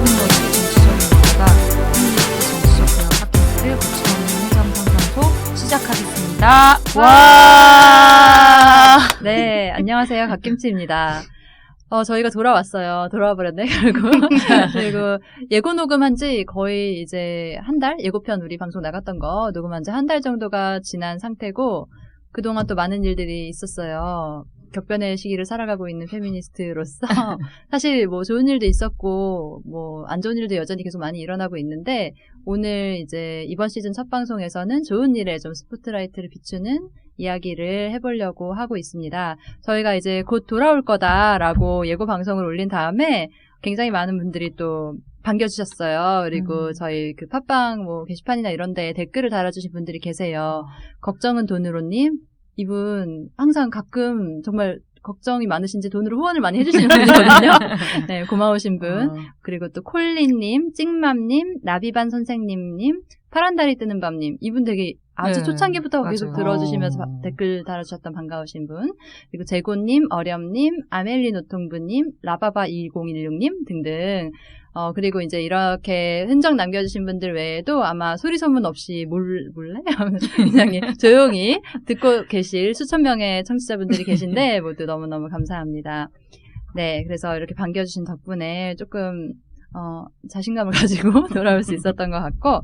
정치적인 정치적 팟캐스트 고치원님 회전 상담소 시작하겠습니다. 와! 네, 안녕하세요. 갓김치입니다. 저희가 돌아왔어요. 돌아와 버렸네, 결국. 그리고 예고 녹음한 지 거의 이제 한 달? 예고편 우리 방송 나갔던 거 녹음한 지 한 달 정도가 지난 상태고, 그동안 또 많은 일들이 있었어요. 격변의 시기를 살아가고 있는 페미니스트로서 사실 뭐 좋은 일도 있었고 뭐 안 좋은 일도 여전히 계속 많이 일어나고 있는데, 오늘 이제 이번 시즌 첫 방송에서는 좋은 일에 좀 스포트라이트를 비추는 이야기를 해보려고 하고 있습니다. 저희가 이제 곧 돌아올 거다라고 예고 방송을 올린 다음에 굉장히 많은 분들이 또 반겨주셨어요. 그리고 저희 그 팟빵 뭐 게시판이나 이런 데 댓글을 달아주신 분들이 계세요. 걱정은 돈으로님, 이분 항상 가끔 정말 걱정이 많으신지 돈으로 후원을 많이 해주시는 분이거든요. 네, 고마우신 분. 그리고 또 콜리님, 찍맘님, 나비반 선생님님, 파란다리 뜨는 밤님. 이분 되게 아주 네, 초창기부터 맞아요. 계속 들어주시면서 댓글 달아주셨던 반가우신 분. 그리고 재고님, 어렴님, 아멜리 노통부님, 라바바 2016님 등등. 그리고 이제 이렇게 흔적 남겨주신 분들 외에도 아마 소리 소문 없이 몰래? 그냥 조용히 듣고 계실 수천 명의 청취자분들이 계신데 모두 너무너무 감사합니다. 네, 그래서 이렇게 반겨주신 덕분에 조금, 자신감을 가지고 돌아올 수 있었던 것 같고,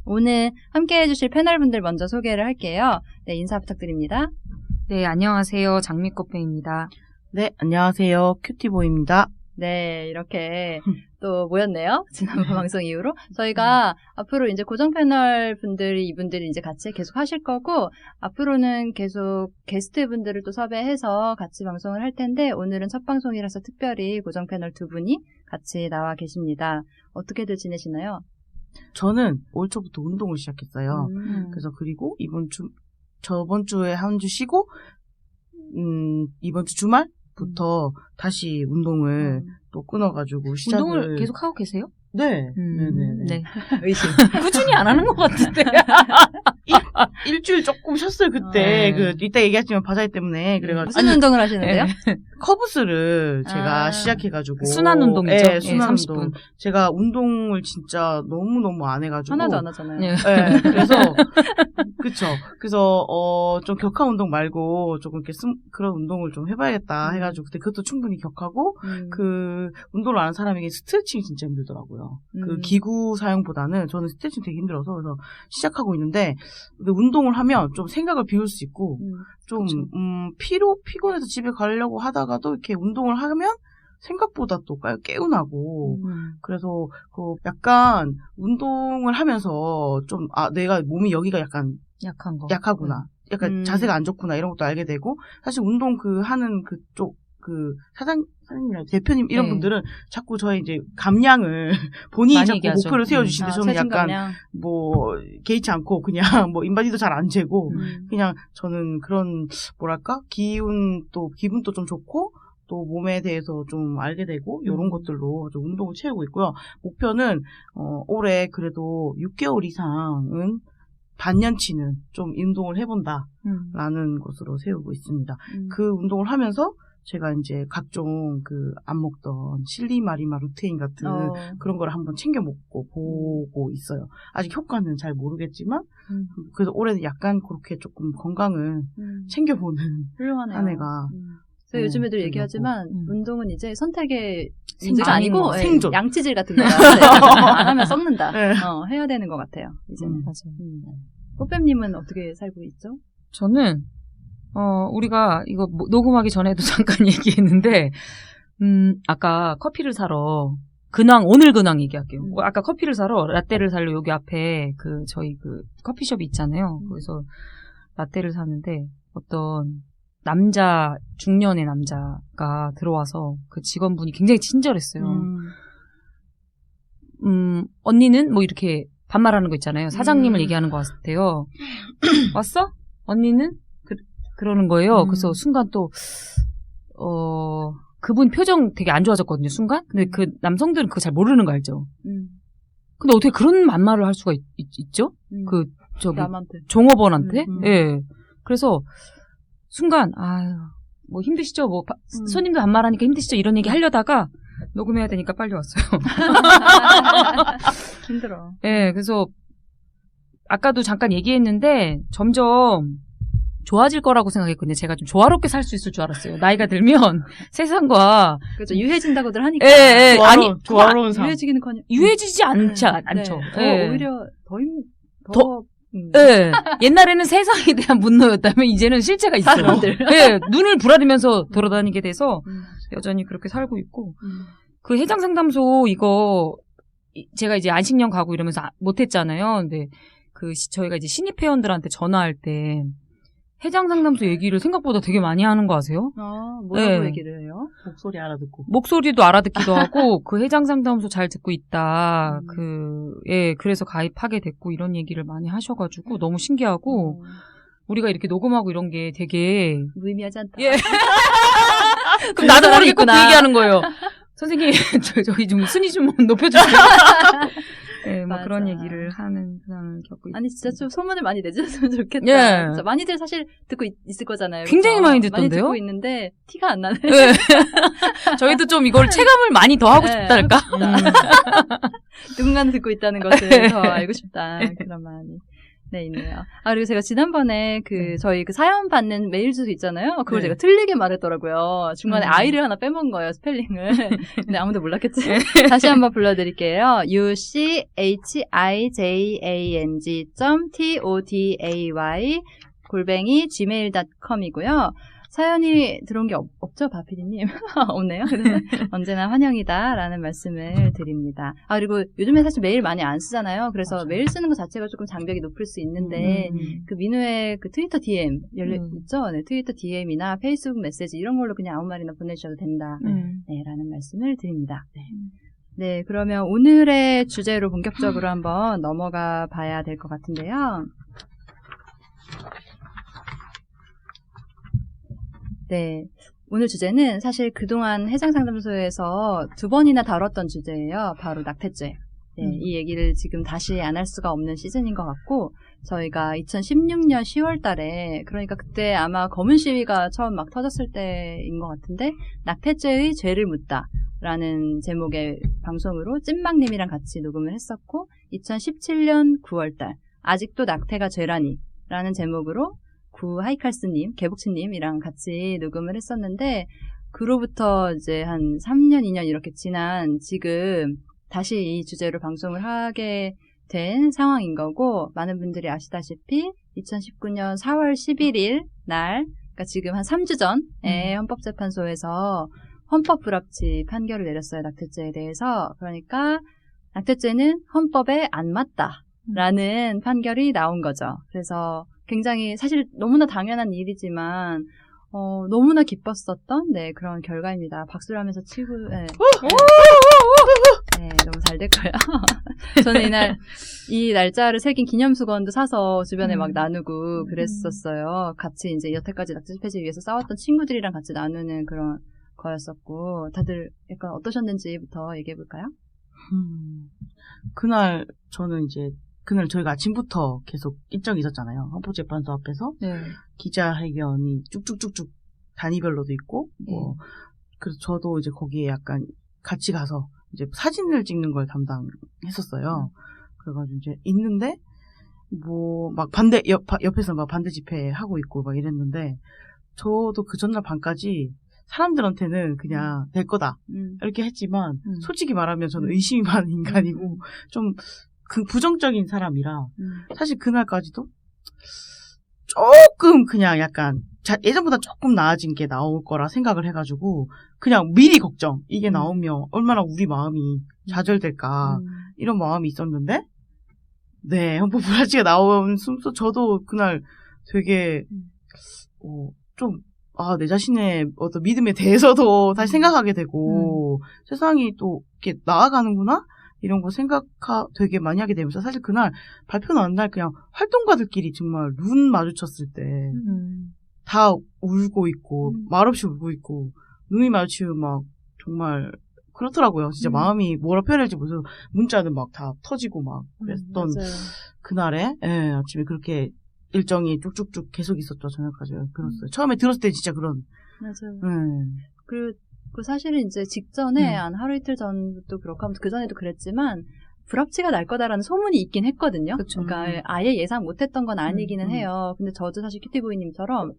오늘 함께 해주실 패널분들 먼저 소개를 할게요. 네, 인사 부탁드립니다. 네, 안녕하세요. 장미꽃배입니다. 네, 안녕하세요. 큐티보입니다. 네, 이렇게 또 모였네요. 지난번 방송 이후로. 저희가 앞으로 이제 고정 패널 분들이, 이분들이 이제 같이 계속 하실 거고, 앞으로는 계속 게스트 분들을 또 섭외해서 같이 방송을 할 텐데, 오늘은 첫 방송이라서 특별히 고정 패널 두 분이 같이 나와 계십니다. 어떻게들 지내시나요? 저는 올 초부터 운동을 시작했어요. 그래서 그리고 저번 주에 한 주 쉬고, 이번 주 주말부터 다시 운동을 또 끊어가지고 시작을. 운동을 계속 하고 계세요? 네. 네네네. 네. 의심. 꾸준히 안 하는 것 같은데. 일주일 조금 쉬었어요, 그때. 이따 얘기하지만 바자이 때문에. 그래가지고. 무슨 운동을 하시는데요? 커브스를 제가 시작해가지고. 순환 운동이죠. 네, 순환 30분. 운동. 제가 운동을 진짜 너무너무 안 해가지고. 하나도 안 하잖아요. 네. 네, 그래서, 그쵸. 그래서, 좀 격한 운동 말고, 조금 이렇게 그런 운동을 좀 해봐야겠다 해가지고, 근데 그것도 충분히 격하고, 운동을 안 하는 사람에게 스트레칭이 진짜 힘들더라고요. 그 기구 사용보다는 저는 스트레칭 되게 힘들어서, 그래서 시작하고 있는데, 운동을 하면 좀 생각을 비울 수 있고, 좀, 피곤해서 집에 가려고 하다가도 이렇게 운동을 하면, 생각보다 또 개운하고, 그래서, 약간, 운동을 하면서 좀, 내가 몸이 여기가 약간, 약하구나. 약간 자세가 안 좋구나. 이런 것도 알게 되고, 사실 운동 하는 그쪽, 사장님이랑 대표님 이런 분들은 자꾸 저의 이제 감량을 본인이 자꾸 얘기하죠. 목표를 세워주시는데 저는 약간 감량. 뭐 개의치 않고 그냥 뭐 인바디도 잘 안 재고 그냥 저는 그런 뭐랄까 기분도 좀 좋고 또 몸에 대해서 좀 알게 되고 이런 것들로 좀 운동을 채우고 있고요. 목표는 올해 그래도 6개월 이상은 반년치는 좀 운동을 해본다라는 것으로 세우고 있습니다. 그 운동을 하면서 제가 이제 각종 안 먹던 실리마리마 루테인 같은 그런 거를 한번 챙겨 먹고 보고 있어요. 아직 효과는 잘 모르겠지만, 그래서 올해는 약간 그렇게 조금 건강을 챙겨보는 훌륭하네요. 한 해가. 그래서 요즘에도 얘기하지만, 운동은 이제 선택의 생존. 문제가 아니고, 생존. 양치질 같은 거예요. 안 하면 썩는다. 네. 해야 되는 것 같아요, 이제는. 맞아요. 꽃뱀님은 어떻게 살고 있죠? 저는, 우리가 이거 녹음하기 전에도 잠깐 얘기했는데, 아까 커피를 사러, 오늘 근황 얘기할게요. 아까 커피를 사러, 라떼를 사러 여기 앞에 저희 커피숍이 있잖아요. 거기서 라떼를 사는데, 어떤 중년의 남자가 들어와서 그 직원분이 굉장히 친절했어요. 언니는 뭐 이렇게 반말하는 거 있잖아요. 사장님을 얘기하는 것 같아요. 왔어? 언니는? 그러는 거예요. 그래서 순간 또, 그분 표정 되게 안 좋아졌거든요, 순간? 근데 그 남성들은 그거 잘 모르는 거 알죠? 근데 어떻게 그런 반말을 할 수가 있죠? 남한테. 종업원한테? 예. 그래서, 순간, 뭐 힘드시죠? 손님도 반말하니까 힘드시죠? 이런 얘기 하려다가, 녹음해야 되니까 빨리 왔어요. 힘들어. 네, 그래서 아까도 잠깐 얘기했는데 점점 좋아질 거라고 생각했거든요. 제가 좀 조화롭게 살 수 있을 줄 알았어요. 나이가 들면 세상과 그렇죠. 유해진다고들 하니까. 예, 아니 조화로운 삶. 유해지기는커녕 유해지지 않죠. 더 예. 오히려 더- 예. 옛날에는 세상에 대한 분노였다면 이제는 실체가 있어요. 사람들. 예, 눈을 부라리면서 돌아다니게 돼서 여전히 그렇게 살고 있고 그 해장상담소 이거 제가 이제 안식년 가고 이러면서 못했잖아요. 근데 저희가 이제 신입 회원들한테 전화할 때 해장상담소 얘기를 생각보다 되게 많이 하는 거 아세요? 뭐라고 네. 얘기를 해요? 목소리 알아듣고. 목소리도 알아듣기도 하고 그 해장상담소 잘 듣고 있다. 음. 그래서 가입하게 됐고 이런 얘기를 많이 하셔가지고 너무 신기하고 우리가 이렇게 녹음하고 이런 게 되게 무의미하지 않다. 예. 그럼 나도 사람이 모르게 꼭 그 있구나. 얘기하는 거예요. 선생님, 저희 좀 순위 좀 높여주세요. 네, 뭐 맞아. 그런 얘기를 하는 상황을 겪고 있어요. 아니 진짜 좀 소문을 많이 내주셨으면 좋겠다. 예. 진짜 많이들 사실 듣고 있을 거잖아요. 굉장히 그쵸? 많이 듣던데요? 많이 듣고 있는데 티가 안 나네. 네. 저희도 좀 이걸 체감을 많이 더 하고 네, 싶달까? 누군가는 듣고 있다는 것을 더 알고 싶다. 그런 마음이. 네, 있네요. 그리고 제가 지난번에 저희 사연 받는 메일 주소 있잖아요. 그걸 네. 제가 틀리게 말했더라고요. 중간에 음. I를 하나 빼먹은 거예요, 스펠링을. 근데 아무도 몰랐겠지. 다시 한번 불러드릴게요. uchihangjay@gmail.com이고요. 사연이 들어온 게 없죠, 바피디님? 없네요. 그래서 언제나 환영이다라는 말씀을 드립니다. 그리고 요즘에 사실 메일 많이 안 쓰잖아요. 그래서 맞아요. 메일 쓰는 것 자체가 조금 장벽이 높을 수 있는데, 그 민우의 트위터 DM 있죠? 네, 트위터 DM이나 페이스북 메시지 이런 걸로 그냥 아무 말이나 보내주셔도 된다. 네, 라는 말씀을 드립니다. 네, 그러면 오늘의 주제로 본격적으로 한번 넘어가 봐야 될 것 같은데요. 네. 오늘 주제는 사실 그동안 해장상담소에서 2번이나 다뤘던 주제예요. 바로 낙태죄. 네, 이 얘기를 지금 다시 안 할 수가 없는 시즌인 것 같고, 저희가 2016년 10월 달에, 그러니까 그때 아마 검은 시위가 처음 막 터졌을 때인 것 같은데, 낙태죄의 죄를 묻다. 라는 제목의 방송으로 찐막님이랑 같이 녹음을 했었고, 2017년 9월 달, 아직도 낙태가 죄라니. 라는 제목으로 하이칼스님, 개복치님이랑 같이 녹음을 했었는데, 그로부터 이제 한 3년, 2년 이렇게 지난 지금 다시 이 주제로 방송을 하게 된 상황인 거고, 많은 분들이 아시다시피 2019년 4월 11일 날, 그러니까 지금 한 3주 전에 헌법재판소에서 헌법 불합치 판결을 내렸어요, 낙태죄에 대해서. 그러니까 낙태죄는 헌법에 안 맞다라는 판결이 나온 거죠. 그래서 굉장히 사실 너무나 당연한 일이지만 너무나 기뻤었던 그런 결과입니다. 박수를 하면서 치고 네, 너무 잘 됐고요. 저는 이 날짜를 새긴 기념수건도 사서 주변에 막 나누고 그랬었어요. 같이 이제 여태까지 낙태 폐지 위해서 싸웠던 친구들이랑 같이 나누는 그런 거였었고, 다들 약간 어떠셨는지부터 얘기해 볼까요? 그날 저희가 아침부터 계속 일정이 있었잖아요. 헌법재판소 앞에서 기자회견이 쭉쭉쭉쭉 단위별로도 있고, 그래서 저도 이제 거기에 약간 같이 가서 이제 사진을 찍는 걸 담당했었어요. 그래가지고 이제 있는데 막 옆에서 막 반대 집회 하고 있고 막 이랬는데, 저도 그 전날 밤까지 사람들한테는 그냥 될 거다 이렇게 했지만 솔직히 말하면 저는 의심이 많은 인간이고 좀 부정적인 사람이라 사실 그날까지도 조금 그냥 약간 예전보다 조금 나아진 게 나올 거라 생각을 해가지고 그냥 미리 걱정, 이게 나오면 얼마나 우리 마음이 좌절될까 이런 마음이 있었는데, 네, 헌법 불합치가 나온 순서 저도 그날 되게 내 자신의 어떤 믿음에 대해서도 다시 생각하게 되고, 세상이 또 이렇게 나아가는구나? 이런 거 되게 많이 하게 되면서, 사실 그날 발표 나온 날 그냥 활동가들끼리 정말 눈 마주쳤을 때, 다 울고 있고, 말없이 울고 있고, 눈이 마주치면 막 정말 그렇더라고요. 진짜 마음이 뭐라 표현할지 모르겠어서 문자는 막 다 터지고 막 그랬던 그날에, 아침에 그렇게 일정이 쭉쭉쭉 계속 있었죠, 저녁까지. 그랬어요. 처음에 들었을 때 진짜 그런. 맞아요. 그리고 그 사실은 이제 직전에 음. 한 하루 이틀 전도 그렇고 하면서 그 전에도 그랬지만 불합치가 날 거다라는 소문이 있긴 했거든요. 그쵸. 그러니까 아예 예상 못했던 건 아니기는 해요. 근데 저도 사실 큐티보이님처럼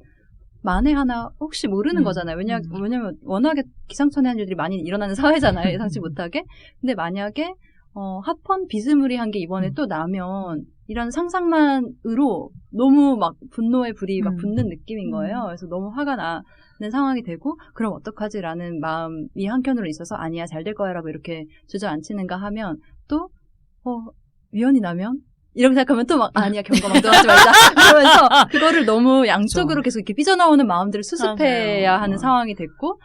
만에 하나 혹시 모르는 거잖아요. 왜냐면 워낙에 기상천외한 일들이 많이 일어나는 사회잖아요. 예상치 못하게. 근데 만약에 합헌 비스무리한 게 이번에 또 나면 이런 상상만으로 너무 막 분노의 불이 막 붙는 느낌인 거예요. 그래서 너무 화가 나는 상황이 되고 그럼 어떡하지라는 마음이 한켠으로 있어서 아니야 잘 될 거야라고 이렇게 주저앉히는가 하면 또 위헌이 나면 이렇게 생각하면 또 막 아니야 경거망동하지 말자 그러면서 그거를 너무 양쪽으로 계속 이렇게 삐져나오는 마음들을 수습해야 하는 상황이 됐고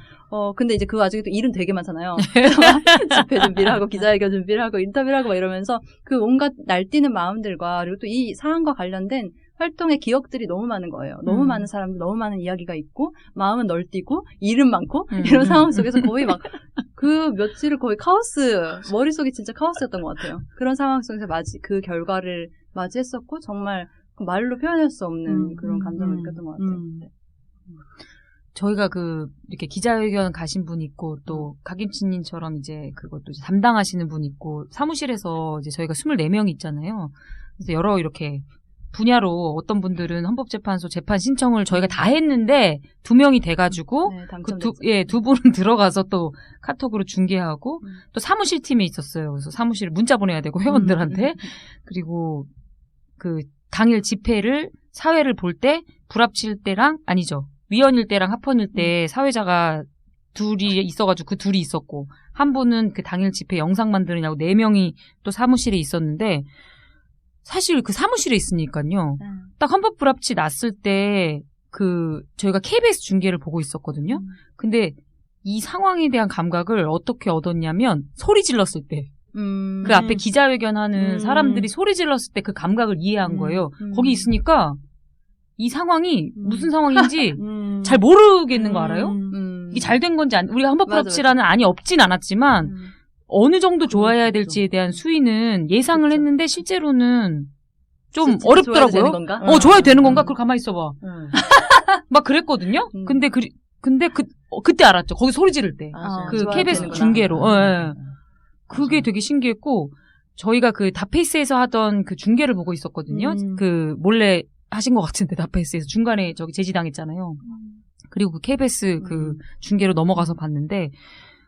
근데 이제 그 와중에 또 일은 되게 많잖아요. 집회 준비를 하고 기자회견 준비를 하고 인터뷰를 하고 막 이러면서 그 온갖 날뛰는 마음들과 그리고 또 이 사안과 관련된 활동의 기억들이 너무 많은 거예요. 너무 많은 사람들, 너무 많은 이야기가 있고 마음은 널뛰고 일은 많고 이런 상황 속에서 거의 막 그 며칠을 거의 카오스, 머릿속이 진짜 카오스였던 것 같아요. 그런 상황 속에서 그 결과를 맞이했었고 정말 말로 표현할 수 없는 그런 감정을 느꼈던 것 같아요. 네. 저희가 이렇게 기자회견 가신 분 있고, 또, 각임치님처럼 이제 그것도 이제 담당하시는 분 있고, 사무실에서 이제 저희가 24명이 있잖아요. 그래서 여러 이렇게 분야로 어떤 분들은 헌법재판소 재판 신청을 저희가 다 했는데, 2명이 돼가지고, 네, 두 분은 들어가서 또 카톡으로 중계하고, 또 사무실 팀에 있었어요. 그래서 사무실에 문자 보내야 되고, 회원들한테. 그리고 당일 집회를, 사회를 볼 때, 불합칠 때랑, 아니죠. 위헌일 때랑 합헌일 때 사회자가 둘이 있어가지고 그 둘이 있었고 한 분은 그 당일 집회 영상 만드느냐고 4명이 또 사무실에 있었는데 사실 그 사무실에 있으니까요. 딱 헌법 불합치 났을 때 저희가 KBS 중계를 보고 있었거든요. 근데 이 상황에 대한 감각을 어떻게 얻었냐면 소리 질렀을 때. 그 앞에 기자회견하는 사람들이 소리 질렀을 때 그 감각을 이해한 거예요. 거기 있으니까 이 상황이 무슨 상황인지 잘 모르겠는 거 알아요? 이게 잘 된 건지 우리가 헌법 불합치라는 안이 없진 않았지만 어느 정도 좋아야 될지에 대한 수위는 예상을 했는데 실제로는 좀 어렵더라고요. 좋아야 되는 건가? 좋아야 되는 건가? 그걸 가만히 있어봐. 막 그랬거든요. 근데 그때 알았죠. 거기 소리 지를 때. KBS 중계로. 그게 되게 신기했고 저희가 다페이스에서 하던 그 중계를 보고 있었거든요. 몰래 하신 것 같은데, 다페이스에서 중간에 제지당했잖아요. 그리고 KBS 중계로 넘어가서 봤는데,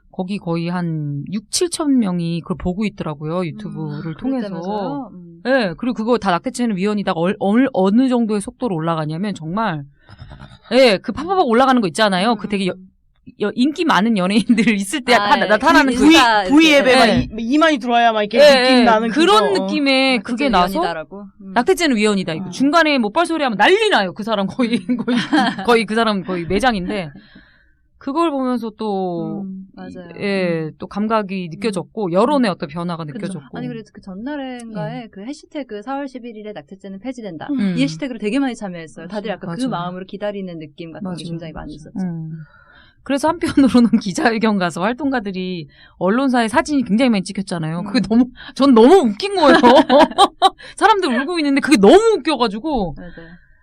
거기 거의 한 6, 7천 명이 그걸 보고 있더라고요, 유튜브를 통해서. 네, 그리고 그거 다 낙태죄는 위헌이다가 어느 정도의 속도로 올라가냐면, 정말, 그 팍팍팍 올라가는 거 있잖아요. 그 되게 인기 많은 연예인들 있을 때 나타나는 V앱에 막 이만이 들어와야 막 이렇게 느낌 나는 그런 느낌의 그게 나서 낙태죄는 위헌이다. 이거 중간에 뭐 뻘소리 하면 난리 나요. 그 사람 거의 그 사람 거의 매장인데 그걸 보면서 또 맞아요. 또 감각이 느껴졌고 여론의 어떤 변화가 느껴졌고. 아니 그래서 그 전날인가에 그 해시태그 4월 11일에 낙태죄는 폐지된다. 이 해시태그를 되게 많이 참여했어요. 다들 약간 그 마음으로 기다리는 느낌 같은 게 굉장히 많이 있었죠. 그래서 한편으로는 기자회견 가서 활동가들이 언론사에 사진이 굉장히 많이 찍혔잖아요. 그게 전 너무 웃긴 거예요. 사람들 울고 있는데 그게 너무 웃겨가지고.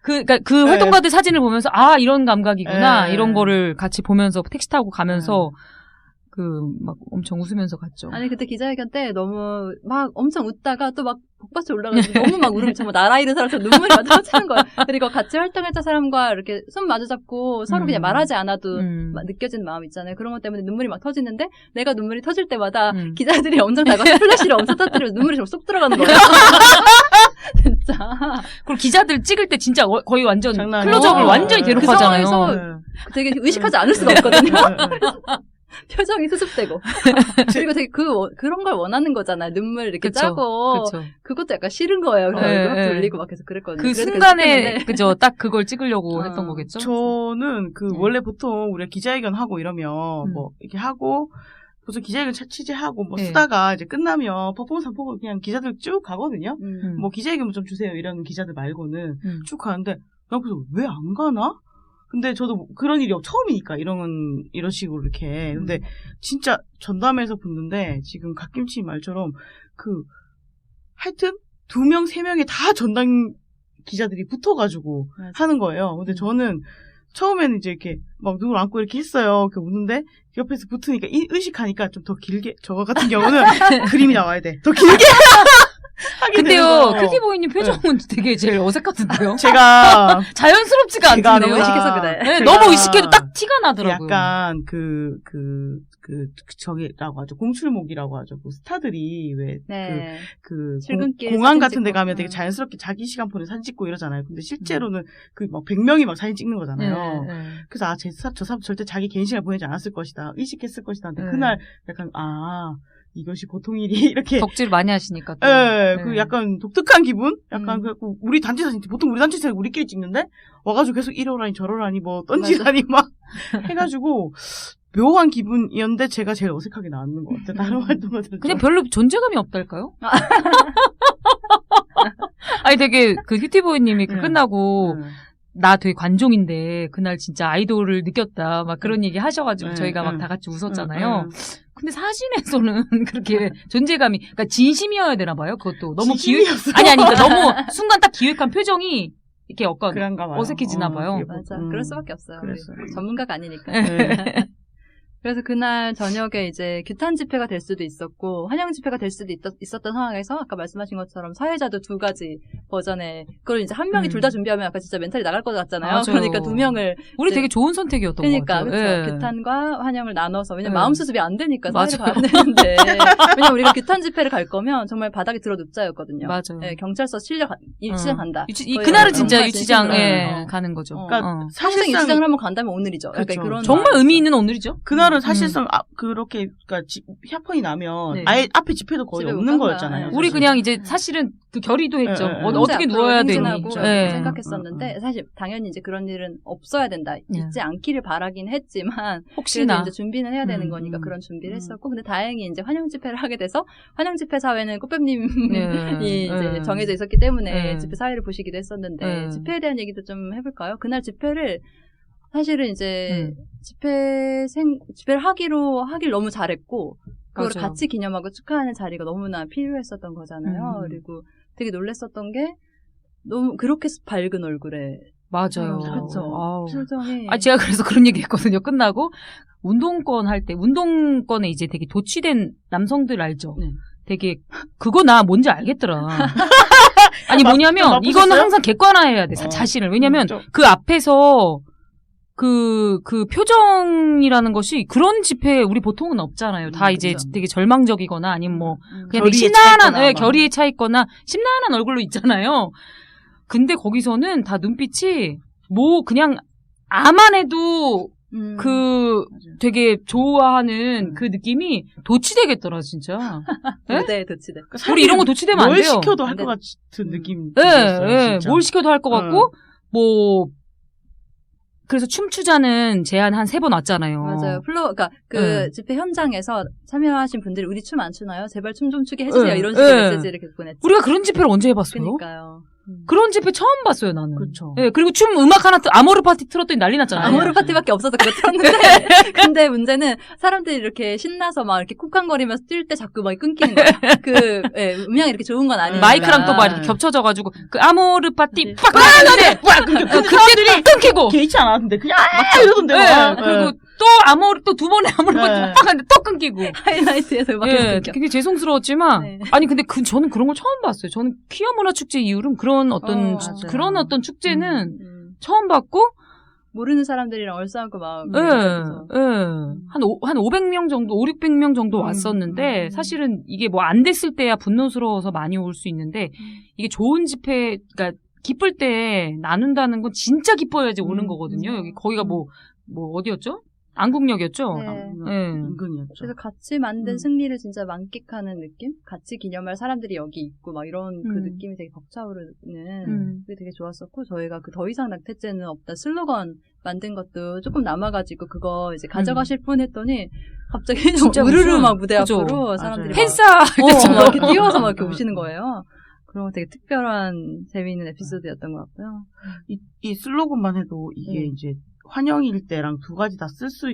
그러니까 활동가들 사진을 보면서 이런 감각이구나. 이런 거를 같이 보면서 택시 타고 가면서 막 엄청 웃으면서 갔죠. 아니 그때 기자회견 때 너무 막 엄청 웃다가 또 막 복받쳐 올라가서 너무 막 울으면 정말 나라 잃은 사람처럼 눈물이 막 터지는 거예요. 그리고 같이 활동했던 사람과 이렇게 손 마주 잡고 서로 그냥 말하지 않아도 느껴지는 마음 있잖아요. 그런 것 때문에 눈물이 막 터지는데 내가 눈물이 터질 때마다 기자들이 엄청 나가서 플래시를 엄청 터뜨리면서 눈물이 좀 쏙 들어가는 거예요. 진짜. 그리고 기자들 찍을 때 진짜 거의 완전 클로즈업을 완전히 대놓고 하잖아요. 그 상황에서 되게 의식하지 않을 수가 없거든요. 표정이 수습되고 그리고 되게 그런 걸 원하는 거잖아요. 눈물 이렇게 짜고 그것도 약간 싫은 거예요. 그래서 막 돌리고 막 계속 그랬거든요. 그 순간에 딱 그걸 찍으려고 했던 거겠죠. 저는 원래 보통 우리가 기자회견 하고 이러면 뭐 이렇게 하고 보통 기자회견 취재하고 뭐 쓰다가 이제 끝나면 퍼포먼스 보고 그냥 기자들 쭉 가거든요. 뭐 기자회견 좀 주세요 이런 기자들 말고는 쭉 가는데 나 그래서 왜 안 가나? 근데 저도 그런 일이 처음이니까 이런 식으로 이렇게. 근데 진짜 전담회에서 붙는데 지금 갓김치 말처럼 하여튼 2명, 3명이 다 전담 기자들이 붙어가지고 하는 거예요. 근데 저는 처음에는 이제 이렇게 막 누굴 안고 이렇게 했어요. 이렇게 웃는데 옆에서 붙으니까 의식하니까 좀 더 길게 저거 같은 경우는 그림이 나와야 돼. 더 길게 하게 근데요, 되는 거. 큐티보이님 표정은 되게 제일 어색하던데요. 제가 자연스럽지가 제가 않던데요. 너무 의식해서 그래. 네, 제가 너무 의식해도 딱 티가 나더라고요. 약간 저기라고 하죠. 공출목이라고 하죠. 그 스타들이 왜 네. 출근길 출근길 공항 사진 같은 데 찍고. 가면 되게 자연스럽게 자기 시간 보내 사진 찍고 이러잖아요. 근데 실제로는 그 막 100명이 막 사진 찍는 거잖아요. 네, 네. 그래서 저 사람 절대 자기 개인 시간 보내지 않았을 것이다. 의식했을 것이다. 근데 네. 그날 약간 이것이 보통 일이 이렇게 덕질 많이 하시니까 또. 예, 네. 그 약간 독특한 기분? 약간 음. 그 우리 단체 사진 보통 우리 단체 사진 우리끼리 찍는데 와가지고 계속 이러라니 저러라니 뭐 던지라니 막 해가지고 묘한 기분이었는데 제가 제일 어색하게 나왔는 것 같아요. 다른 활동가들은 그냥 별로 존재감이 없달까요? 아니 되게 그 큐티보이님이 네. 끝나고 나 되게 관종인데 그날 진짜 아이돌을 느꼈다 막 그런 얘기 하셔가지고 네, 저희가 막 네. 다 같이 웃었잖아요. 근데 사진에서는 그렇게 존재감이 그러니까 진심이어야 되나 봐요. 그것도 너무 진심이었어. 아니 그러니까 너무 순간 딱 기획한 표정이 이렇게 약간 그런가 봐요. 어색해지나 봐요. 맞아. 그럴 수밖에 없어요. 그랬어요. 우리 전문가가 아니니까. 네. 그래서 그날 저녁에 이제 규탄 집회가 될 수도 있었고 환영 집회가 될 수도 있었던 상황에서 아까 말씀하신 것처럼 사회자도 두 가지 버전의 그걸 이제 한 명이 둘 다 준비하면 아까 진짜 멘탈이 나갈 것 같잖아요. 맞아요. 그러니까 두 명을 우리 이제 되게 좋은 선택이었던 그러니까 것 그렇죠. 같아요. 예. 규탄과 환영을 나눠서 왜냐면 네. 마음 수습이 안 되니까 사회를 맞아요. 가야 되는데 왜냐면 우리가 규탄 집회를 갈 거면 정말 바닥에 들어 눕자였거든요. 맞아요. 네, 경찰서 유치장 간다. 거의 그날은 진짜 정말 유치장에 진심으로. 가는 거죠. 그러니까 어. 평생 사실상 유치장을 한번 간다면 오늘이죠. 약간 그렇죠. 그런 정말 마음이었어요. 의미 있는 오늘이죠. 그날은 사실상 그렇게 그러니까 협헌이 나면 네. 아예 앞에 집회도 거의 집에 못 없는 간 거였잖아요. 거야. 우리 사실. 그냥 이제 사실은 그 결의도 했죠. 네, 네. 어떻게 누워야 되니. 행진하고 네. 생각했었는데 사실 당연히 이제 그런 일은 없어야 된다. 네. 있지 않기를 바라긴 했지만 혹시나. 그래도 이제 준비는 해야 되는 거니까 그런 준비를 했었고 근데 다행히 이제 환영 집회를 하게 돼서 환영 집회 사회는 꽃뱀님이 네. 이제 네. 정해져 있었기 때문에 네. 집회 사회를 보시기도 했었는데 네. 집회에 대한 얘기도 좀 해볼까요? 그날 집회를 사실은 이제 집회를 하길 너무 잘했고 그걸 맞아요. 같이 기념하고 축하하는 자리가 너무나 필요했었던 거잖아요. 그리고 되게 놀랬었던 게 너무 그렇게 밝은 얼굴에 맞아요. 그렇죠. 아우. 표정이 제가 그래서 그런 얘기 했거든요. 끝나고. 운동권에 이제 되게 도취된 남성들 알죠? 네. 되게, 그거 나 뭔지 알겠더라. 아니, 뭐냐면, 나쁘셨어요? 이거는 항상 객관화해야 돼, 어. 자신을. 왜냐면, 좀. 그 앞에서, 그 표정이라는 것이 그런 집회에 우리 보통은 없잖아요. 다 이제 그렇죠. 되게 절망적이거나 아니면 뭐, 그냥 결의에 되게 심란한, 차 있거나 막. 결의에 차 있거나 심란한 얼굴로 있잖아요. 근데 거기서는 다 눈빛이 그냥 아만 해도 되게 좋아하는 그 느낌이 도취되겠더라, 진짜. 네? 무대에 도취돼. 우리 이런 거 도취되면 안 뭘 돼요. 시켜도 할 안 것 돼. 같은 느낌. 예, 뭘 시켜도 할 것 같고, 그래서 춤추자는 제안 한 3번 왔잖아요. 맞아요. 그러니까 그 네. 집회 현장에서 참여하신 분들이 우리 춤 안 추나요? 제발 춤 좀 추게 해주세요. 네. 이런 식의 네. 메시지를 계속 보냈죠. 우리가 그런 집회를 언제 해봤어요? 그러니까요. 그런 집회 처음 봤어요, 나는. 그렇죠. 예, 그리고 음악 하나, 아모르 파티 틀었더니 난리 났잖아요. 아모르 파티밖에 없어서 그거 틀었는데 근데 문제는 사람들이 이렇게 신나서 막 이렇게 쿵쾅거리면서 뛸 때 자꾸 막 끊기는 거야. 음향이 이렇게 좋은 건 아니니까. 마이크랑 또 막 이렇게 겹쳐져가지고, 그 아모르 파티 네. 팍! 하는데! 그때들이 끊기고! 개의치 않았는데 그냥 이러던데. 예, 막. 그리고 또 두 번에 아모르 파티 네. 팍! 하는데 또 끊기고. 하이라이트에서 막 계속 예, 끊겨. 굉장히 죄송스러웠지만, 네. 아니, 근데 저는 그런 걸 처음 봤어요. 저는 퀴어 문화 축제 이후로는 그런 맞아요. 그런 어떤 축제는 음. 처음 봤고, 모르는 사람들이랑 얼싸안고 막. 예, 그래서. 한 500명 정도, 600명 정도 왔었는데, 사실은 이게 뭐 안 됐을 때야 분노스러워서 많이 올 수 있는데, 이게 좋은 집회, 그러니까 기쁠 때 나눈다는 건 진짜 기뻐야지 오는 거거든요. 여기, 거기가 어디였죠? 안국역이었죠? 네. 예. 은근이었죠. 그래서 같이 만든 승리를 진짜 만끽하는 느낌? 같이 기념할 사람들이 여기 있고 막 이런 그 느낌이 되게 벅차오르는 그게 되게 좋았었고 저희가 그 더 이상 낙태죄는 없다 슬로건 만든 것도 조금 남아가지고 그거 이제 가져가실 분 했더니 갑자기 진짜 우르르 무슨- 막 무대 그죠. 앞으로 사람들이 막 팬싸 할 때처럼. 막 이렇게 뛰어서 막 이렇게 오시는 거예요. 그런 거 되게 특별한 재미있는 에피소드였던 것 같고요. 이 슬로건만 해도 이게 이제 환영일 때랑 두 가지 다 쓸 수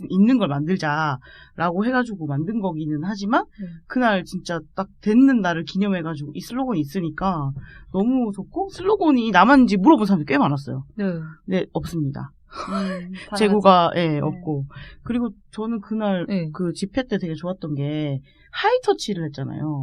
있는 걸 만들자라고 해가지고 만든 거기는 하지만 그날 진짜 딱 됐는 날을 기념해가지고 이 슬로건이 있으니까 너무 좋고 슬로건이 남았는지 물어본 사람이 꽤 많았어요. 네, 없습니다. 재고가 없고 그리고 저는 그날 그 집회 때 되게 좋았던 게 하이터치를 했잖아요.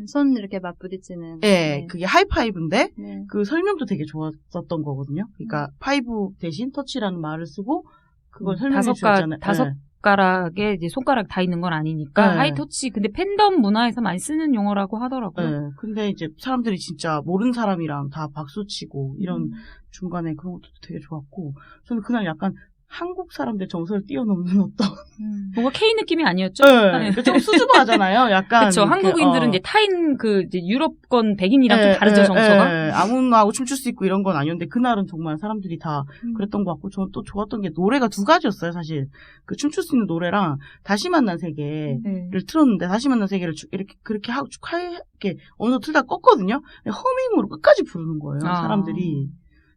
손 이렇게 맞부딪히는. 네, 그게 하이파이브인데 네. 그 설명도 되게 좋았었던 거거든요. 그러니까 파이브 대신 터치라는 말을 쓰고 그걸 설명해 주셨잖아요. 다섯 가락에 이제 손가락 다 있는 건 아니니까 네. 하이터치. 근데 팬덤 문화에서 많이 쓰는 용어라고 하더라고요. 네, 근데 이제 사람들이 진짜 모르는 사람이랑 다 박수치고 이런 중간에 그런 것도 되게 좋았고 저는 그날 약간 한국 사람들 정서를 뛰어넘는 어떤 뭔가 K 느낌이 아니었죠? 네, 좀 수줍어하잖아요. 약간 그렇죠. 한국인들은 이제 타인 그 이제 유럽권 백인이랑 좀 다르죠 정서가. 아무나 하고 춤출 수 있고 이런 건 아니었는데 그날은 정말 사람들이 다 그랬던 것 같고 저는 또 좋았던 게 노래가 두 가지였어요. 사실 그 춤출 수 있는 노래랑 다시 만난 세계를 틀었는데 다시 만난 세계를 이렇게 그렇게 하고 이렇게 어느 틀다 껐거든요. 허밍으로 끝까지 부르는 거예요. 사람들이.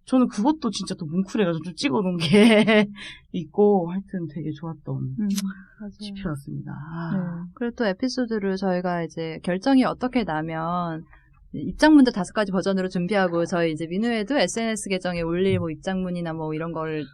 저는 그것도 진짜 또 뭉클해가지고 좀 찍어놓은 게 있고 하여튼 되게 좋았던 집회였습니다. 그리고 또 에피소드를 저희가 이제 결정이 어떻게 나면 입장문도 5가지 버전으로 준비하고 저희 이제 민우에도 SNS 계정에 올릴 뭐 입장문이나 뭐 이런 걸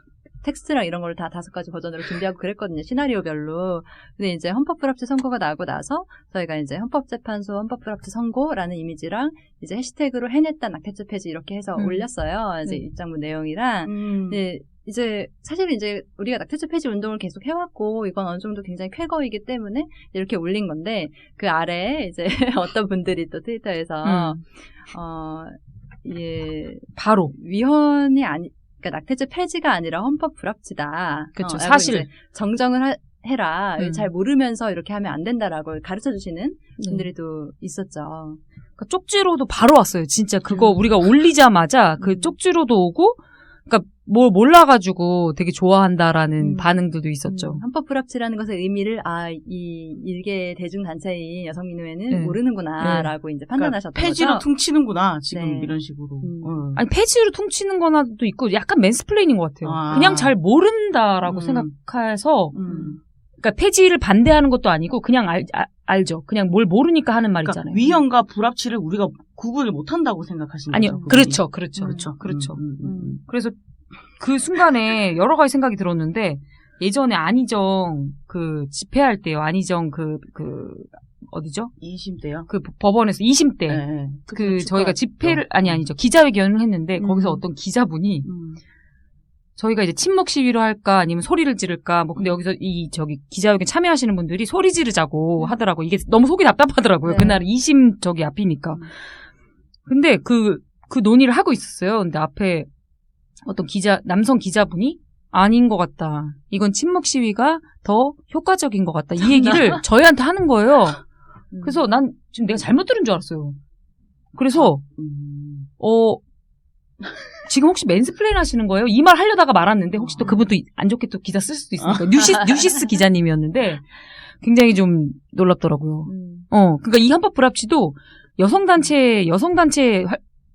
텍스트랑 이런 걸 다 5가지 버전으로 준비하고 그랬거든요. 시나리오별로. 근데 이제 헌법불합치 선고가 나고 나서 저희가 이제 헌법재판소 헌법불합치 선고라는 이미지랑 이제 해시태그로 해냈다 낙태죄 폐지 이렇게 해서 올렸어요. 이제 입장문 내용이랑. 네, 이제 사실은 이제 우리가 낙태죄 폐지 운동을 계속 해왔고 이건 어느 정도 굉장히 쾌거이기 때문에 이렇게 올린 건데 그 아래에 이제 어떤 분들이 또 트위터에서 예, 바로 위헌이 그러니까 낙태죄 폐지가 아니라 헌법 불합치다. 그렇죠. 사실 정정을 해라. 잘 모르면서 이렇게 하면 안 된다라고 가르쳐 주시는 분들이 또 있었죠. 그러니까 쪽지로도 바로 왔어요. 진짜 그거 우리가 올리자마자 그 쪽지로도 오고, 그러니까 뭘 몰라가지고 되게 좋아한다라는 반응들도 있었죠. 헌법 불합치라는 것의 의미를 이 일개 대중 단체인 여성민우회는 모르는구나라고 이제 판단하셨던 그러니까 폐지로 거죠. 퉁치는구나 지금 이런 식으로. 아니 폐지로 퉁치는 거나도 있고 약간 맨스플레이닝인 것 같아요. 그냥 잘 모른다라고 생각해서. 그러니까 폐지를 반대하는 것도 아니고 그냥 알죠. 그냥 뭘 모르니까 하는 말 있잖아요. 그러니까 위헌과 불합치를 우리가 구분을 못한다고 생각하시는 아니요. 거죠? 그렇죠. 그래서 그 순간에 여러 가지 생각이 들었는데 예전에 안희정 그 집회할 때요. 안희정 그 어디죠? 2심 때요? 그 법원에서 2심 때. 네. 그 저희가 집회를 아니죠. 기자회견을 했는데 거기서 어떤 기자분이 저희가 이제 침묵 시위로 할까 아니면 소리를 지를까 뭐 근데 여기서 저기 기자회견 참여하시는 분들이 소리 지르자고 하더라고. 이게 너무 속이 답답하더라고요. 네. 그날 2심 저기 앞이니까. 근데 그 논의를 하고 있었어요. 근데 앞에 어떤 남성 기자분이 아닌 것 같다. 이건 침묵 시위가 더 효과적인 것 같다. 이 얘기를 저희한테 하는 거예요. 그래서 난 지금 내가 잘못 들은 줄 알았어요. 그래서 지금 혹시 맨스플레인 하시는 거예요? 이 말 하려다가 말았는데 혹시 또 그분도 안 좋게 또 기사 쓸 수도 있으니까 뉴시스 기자님이었는데 굉장히 좀 놀랍더라고요. 그러니까 이 헌법 불합치도 여성단체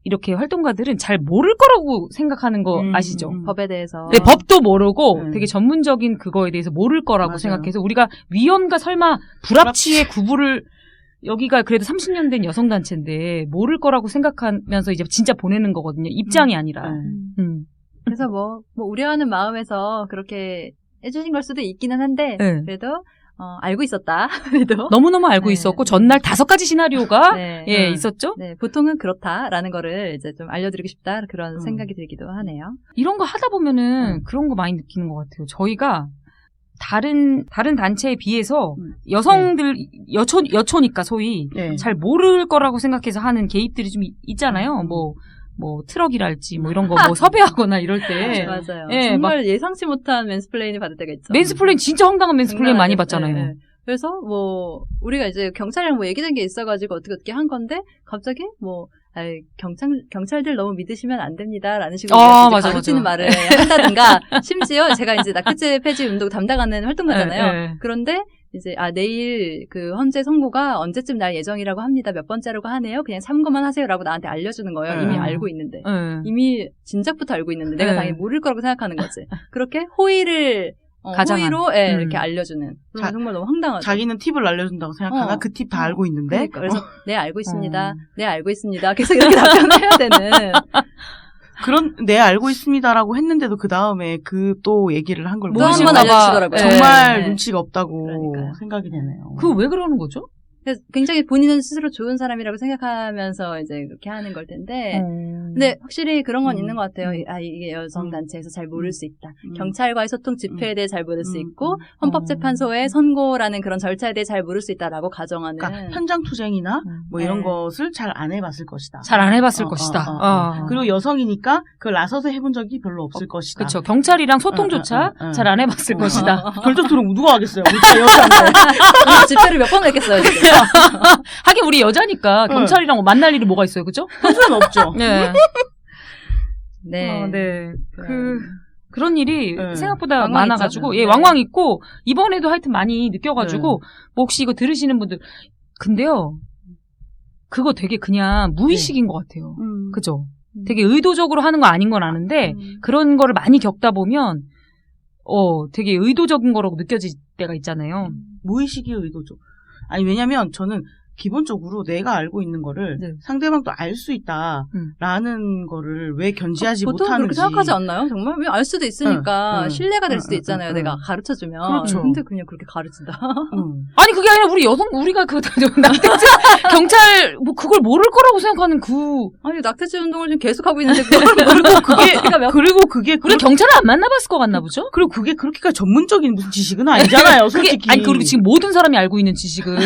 이렇게 활동가들은 잘 모를 거라고 생각하는 거 아시죠? 법에 대해서. 네, 법도 모르고 되게 전문적인 그거에 대해서 모를 거라고 맞아요. 생각해서 우리가 위헌과 설마 불합치의 구분을 여기가 그래도 30년 된 여성단체인데 모를 거라고 생각하면서 이제 진짜 보내는 거거든요. 입장이 아니라. 그래서 뭐 우려하는 마음에서 그렇게 해주신 걸 수도 있기는 한데 그래도 알고 있었다. 그래도 너무너무 알고 있었고 전날 5가지 시나리오가 있었죠. 네, 보통은 그렇다라는 거를 이제 좀 알려드리고 싶다 그런 생각이 들기도 하네요. 이런 거 하다 보면은 그런 거 많이 느끼는 것 같아요. 저희가 다른 단체에 비해서 여성들 여초니까 소위 잘 모를 거라고 생각해서 하는 개입들이 좀 있잖아요. 뭐 트럭이랄지 뭐 이런 거 뭐 섭외하거나 이럴 때 맞아요. 예, 정말 예상치 못한 맨스플레인을 받을 때가 있죠. 맨스플레인 진짜 황당한 맨스플레인 많이 받잖아요. 그래서 뭐 우리가 이제 경찰이랑 뭐 얘기된 게 있어가지고 어떻게 한 건데 갑자기 뭐 경찰들 너무 믿으시면 안 됩니다라는 식으로 가르치는 말을 한다든가 심지어 제가 이제 낙태죄 폐지 운동 담당하는 활동가잖아요. 그런데 이제 내일 그 헌재 선고가 언제쯤 날 예정이라고 합니다. 몇 번째라고 하네요. 그냥 참고만 하세요라고 나한테 알려주는 거예요. 이미 알고 있는데 이미 진작부터 알고 있는데 내가 당연히 모를 거라고 생각하는 거지. 그렇게 호의를 가장한. 호의로 이렇게 알려주는. 그럼 정말 너무 황당하죠. 자기는 팁을 알려준다고 생각하나 그 팁 다 알고 있는데. 그러니까, 그래서 네 알고 있습니다. 네 알고 있습니다. 계속 이렇게 답변을 해야 되는. 네, 알고 있습니다라고 했는데도 그 다음에 그 또 얘기를 한 걸 또 한 보시면 번 알려주더라고요. 정말 네. 눈치가 없다고 그러니까요. 생각이 되네요. 그거 왜 그러는 거죠? 그래서 굉장히 본인은 스스로 좋은 사람이라고 생각하면서 이제 그렇게 하는 걸 텐데. 근데 확실히 그런 건 있는 것 같아요. 이게 여성단체에서 잘 모를 수 있다. 경찰과의 소통 집회에 대해 잘 모를 수 있고, 헌법재판소의 선고라는 그런 절차에 대해 잘 모를 수 있다라고 가정하는. 그러니까 현장투쟁이나 뭐 이런 네. 것을 잘 안 해봤을 것이다. 잘 안 해봤을 것이다. 그리고 여성이니까 그걸 나서서 해본 적이 별로 없을 것이다. 그렇죠. 경찰이랑 소통조차 잘 안 해봤을 것이다. 별조투는 누가 하겠어요? 우리 여자인데. 우리가 집회를 몇 번 했겠어요, 지금. 하긴 우리 여자니까 경찰이랑 만날 일이 뭐가 있어요, 그죠? 현수는 없죠. 네. 네. 네. 그런 일이 생각보다 왕왕 많아가지고, 있죠. 왕왕 있고, 이번에도 하여튼 많이 느껴가지고, 뭐 혹시 이거 들으시는 분들, 근데요, 그거 되게 그냥 무의식인 것 같아요. 그죠? 되게 의도적으로 하는 거 아닌 건 아는데, 그런 거를 많이 겪다 보면, 되게 의도적인 거라고 느껴질 때가 있잖아요. 무의식이 의도죠. 아니, 왜냐면 저는 기본적으로 내가 알고 있는 거를 상대방도 알 수 있다라는 거를 왜 견지하지 보통 못하는지. 그렇게 생각하지 않나요? 정말? 왜 알 수도 있으니까 신뢰가 될 수도 있잖아요. 내가 가르쳐주면. 그렇죠. 근데 그냥 그렇게 가르친다. 아니, 그게 아니라 우리가 낙태죄, 경찰, 뭐 그걸 모를 거라고 생각하는 아니, 낙태죄 운동을 지금 계속하고 있는데, 그리고 그게 우리 경찰을 안 만나봤을 것 같나 보죠? 그리고 그게 그렇게까지 전문적인 무슨 지식은 아니잖아요, 솔직히. 아니, 그리고 지금 모든 사람이 알고 있는 지식을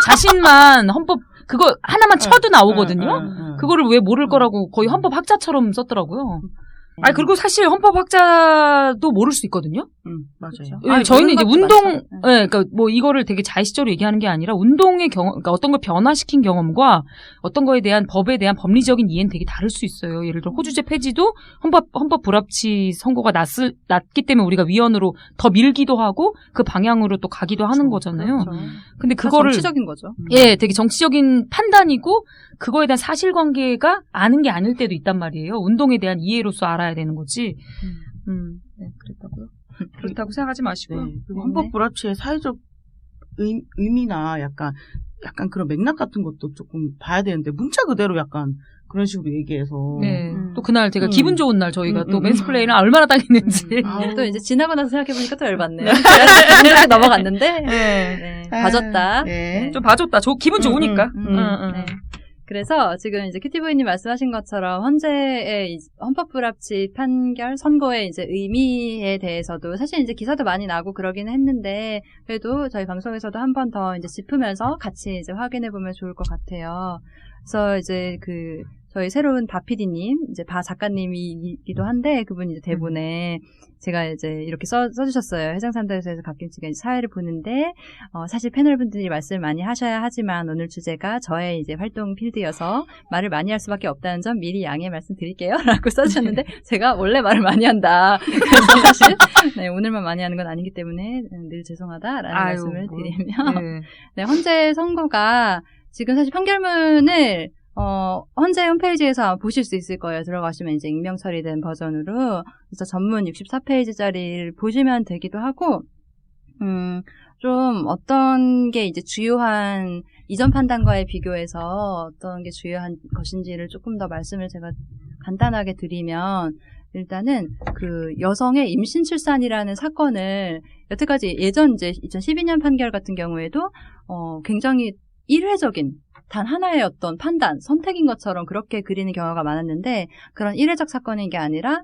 자신만 헌법 그거 하나만 쳐도 나오거든요. 그거를 왜 모를 거라고 거의 헌법 학자처럼 썼더라고요. 아니, 그리고 사실 헌법 학자도 모를 수 있거든요. 맞아요. 예, 아니, 저희는 이제 모르는 운동, 것도 많죠. 그러니까 뭐 이거를 되게 자의식적으로 얘기하는 게 아니라 운동의 경험, 그러니까 어떤 걸 변화시킨 경험과 어떤 거에 대한 법에 대한 법리적인 이해는 되게 다를 수 있어요. 예를 들어 호주제 폐지도 헌법 불합치 선고가 났기 때문에 우리가 위헌으로 더 밀기도 하고 그 방향으로 또 가기도 하는 거잖아요. 그렇죠. 근데 다 그거를 정치적인 거죠. 예, 되게 정치적인 판단이고 그거에 대한 사실관계가 아는 게 아닐 때도 있단 말이에요. 운동에 대한 이해로서 알아야 되는 거지. 네, 그랬다고요? 그렇다고 생각하지 마시고요. 네. 그리고 헌법 불합치의 사회적 의미나 약간 그런 맥락 같은 것도 조금 봐야 되는데 문자 그대로 약간 그런 식으로 얘기해서. 네. 또 그날 제가 기분 좋은 날 저희가 또 맨스플레인을 얼마나 당했는지. 또 이제 지나고 나서 생각해보니까 또 열받네요. 기분 좋게 넘어갔는데. 네. 봐줬다. 네. 좀 봐줬다. 기분 좋으니까. 네. 그래서 지금 이제 큐티브이님 말씀하신 것처럼 헌재의 헌법불합치 판결 선고의 이제 의미에 대해서도 사실 이제 기사도 많이 나고 그러긴 했는데 그래도 저희 방송에서도 한 번 더 이제 짚으면서 같이 이제 확인해 보면 좋을 것 같아요. 그래서 이제 저희 새로운 바 PD님, 이제 바 작가님이기도 한데, 그분이 이제 대본에 제가 이제 이렇게 써주셨어요. 해장산다에서 갓김치가 이제 사회를 보는데, 사실 패널분들이 말씀을 많이 하셔야 하지만 오늘 주제가 저의 이제 활동 필드여서 말을 많이 할 수밖에 없다는 점 미리 양해 말씀드릴게요. 라고 써주셨는데, 제가 원래 말을 많이 한다. 그래서 사실, 네, 오늘만 많이 하는 건 아니기 때문에 늘 죄송하다라는 말씀을 드리면, 네, 헌재 선고가 지금 사실 판결문을 헌재 홈페이지에서 보실 수 있을 거예요. 들어가시면 이제 익명 처리된 버전으로. 그래서 전문 64페이지짜리를 보시면 되기도 하고, 좀 어떤 게 이제 주요한 이전 판단과의 비교해서 어떤 게 주요한 것인지를 조금 더 말씀을 제가 간단하게 드리면, 일단은 그 여성의 임신 출산이라는 사건을 여태까지 예전 이제 2012년 판결 같은 경우에도 굉장히 일회적인 단 하나의 어떤 판단, 선택인 것처럼 그렇게 그리는 경우가 많았는데 그런 일회적 사건인 게 아니라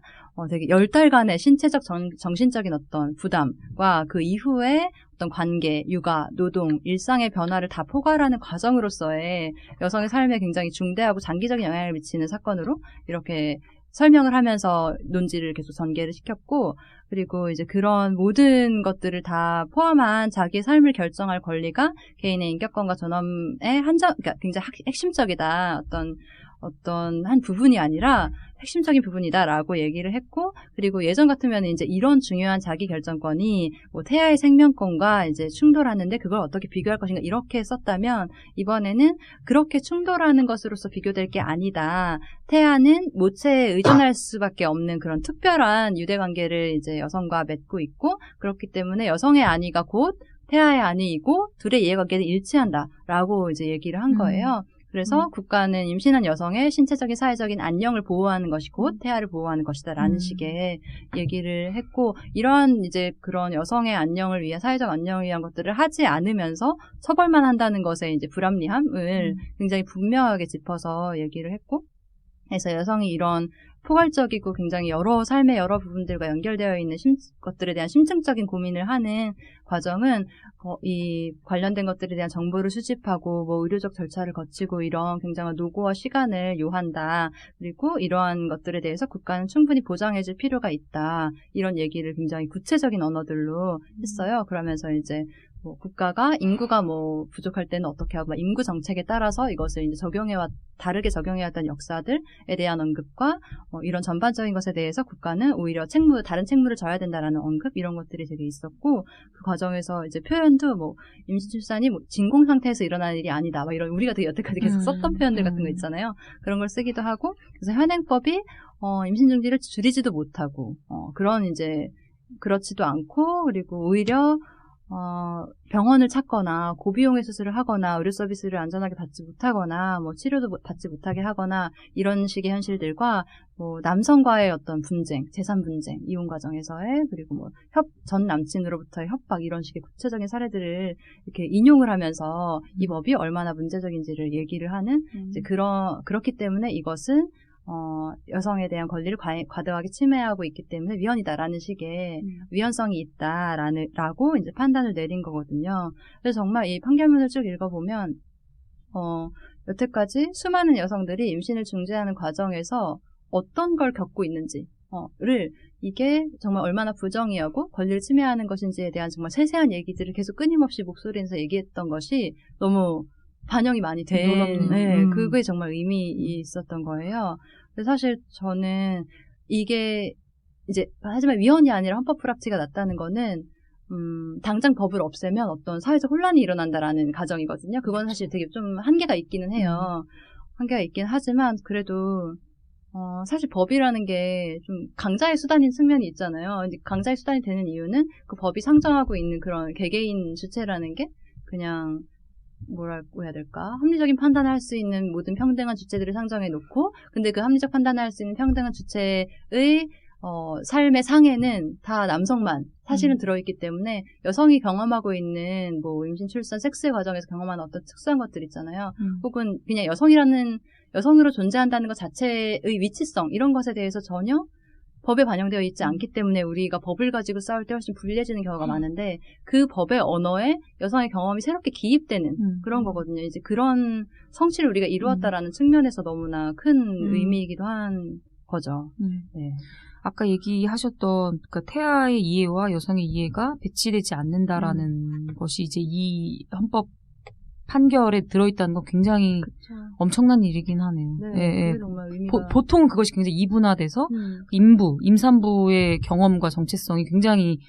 되게 10달간의 신체적 정신적인 어떤 부담과 그 이후에 어떤 관계, 육아, 노동, 일상의 변화를 다 포괄하는 과정으로서의 여성의 삶에 굉장히 중대하고 장기적인 영향을 미치는 사건으로 이렇게 설명을 하면서 논지를 계속 전개를 시켰고, 그리고 이제 그런 모든 것들을 다 포함한 자기의 삶을 결정할 권리가 개인의 인격권과 존엄의 그러니까 굉장히 핵심적이다. 어떤 어떤 한 부분이 아니라 핵심적인 부분이다라고 얘기를 했고, 그리고 예전 같으면 이제 이런 중요한 자기 결정권이 뭐 태아의 생명권과 이제 충돌하는데 그걸 어떻게 비교할 것인가 이렇게 썼다면, 이번에는 그렇게 충돌하는 것으로서 비교될 게 아니다. 태아는 모체에 의존할 수밖에 없는 그런 특별한 유대관계를 이제 여성과 맺고 있고, 그렇기 때문에 여성의 안위가 곧 태아의 안위이고 둘의 이해관계는 일치한다라고 이제 얘기를 한 거예요. 그래서 국가는 임신한 여성의 신체적인 사회적인 안녕을 보호하는 것이 곧 태아를 보호하는 것이다라는 식의 얘기를 했고, 이런 이제 그런 여성의 안녕을 위한, 사회적 안녕을 위한 것들을 하지 않으면서 처벌만 한다는 것에 이제 불합리함을 굉장히 분명하게 짚어서 얘기를 했고, 그래서 여성이 이런 포괄적이고 굉장히 여러 삶의 여러 부분들과 연결되어 있는 것들에 대한 심층적인 고민을 하는 과정은 이 관련된 것들에 대한 정보를 수집하고 뭐 의료적 절차를 거치고 이런 굉장한 노고와 시간을 요한다. 그리고 이러한 것들에 대해서 국가는 충분히 보장해줄 필요가 있다. 이런 얘기를 굉장히 구체적인 언어들로 했어요. 그러면서 이제 뭐 국가가 인구가 뭐 부족할 때는 어떻게 하고, 인구 정책에 따라서 이것을 이제 다르게 적용해왔던 역사들에 대한 언급과 이런 전반적인 것에 대해서 국가는 오히려 다른 책무를 져야 된다라는 언급, 이런 것들이 되게 있었고, 그 과정에서 이제 표현도 뭐 임신 출산이 뭐 진공 상태에서 일어나는 일이 아니다, 막 이런 우리가 되게 여태까지 계속 썼던 표현들 같은 거 있잖아요. 그런 걸 쓰기도 하고, 그래서 현행법이 임신 중지를 줄이지도 못하고 그런 이제 그렇지도 않고, 그리고 오히려 병원을 찾거나 고비용의 수술을 하거나 의료 서비스를 안전하게 받지 못하거나 뭐 치료도 받지 못하게 하거나 이런 식의 현실들과 뭐 남성과의 어떤 분쟁, 재산 분쟁, 이혼 과정에서의, 그리고 뭐 전 남친으로부터의 협박, 이런 식의 구체적인 사례들을 이렇게 인용을 하면서 이 법이 얼마나 문제적인지를 얘기를 하는 이제 그렇기 때문에 이것은 여성에 대한 권리를 과도하게 침해하고 있기 때문에 위헌이다라는 식의 위헌성이 있다라고 이제 판단을 내린 거거든요. 그래서 정말 이 판결문을 쭉 읽어보면, 여태까지 수많은 여성들이 임신을 중지하는 과정에서 어떤 걸 겪고 있는지를, 이게 정말 얼마나 부정의하고 권리를 침해하는 것인지에 대한 정말 세세한 얘기들을 계속 끊임없이 목소리에서 얘기했던 것이 너무 반영이 많이 된, 그게 정말 의미 있었던 거예요. 그래서 사실 저는 이게 이제, 하지만 위헌이 아니라 헌법 불합치가 났다는 거는, 당장 법을 없애면 어떤 사회적 혼란이 일어난다라는 가정이거든요. 그건 사실 되게 좀 한계가 있기는 해요. 한계가 있긴 하지만, 그래도, 사실 법이라는 게 좀 강자의 수단인 측면이 있잖아요. 강자의 수단이 되는 이유는 그 법이 상정하고 있는 그런 개개인 주체라는 게 그냥, 뭐라고 해야 될까? 합리적인 판단을 할 수 있는 모든 평등한 주체들을 상정해 놓고, 근데 그 합리적 판단을 할 수 있는 평등한 주체의 삶의 상에는 다 남성만 사실은 들어있기 때문에, 여성이 경험하고 있는 뭐 임신, 출산, 섹스 과정에서 경험하는 어떤 특수한 것들 있잖아요. 혹은 그냥 여성으로 존재한다는 것 자체의 위치성, 이런 것에 대해서 전혀 법에 반영되어 있지 않기 때문에 우리가 법을 가지고 싸울 때 훨씬 불리해지는 경우가 많은데, 그 법의 언어에 여성의 경험이 새롭게 기입되는 그런 거거든요. 이제 그런 성취를 우리가 이루었다라는 측면에서 너무나 큰 의미이기도 한 거죠. 네. 아까 얘기하셨던 그 태아의 이해와 여성의 이해가 배치되지 않는다라는 것이 이제 이 헌법 판결에 들어있다는 건 굉장히 엄청난 일이긴 하네요. 네, 그게 정말 의미가... 보통 그것이 굉장히 이분화돼서 임산부의 경험과 정체성이 굉장히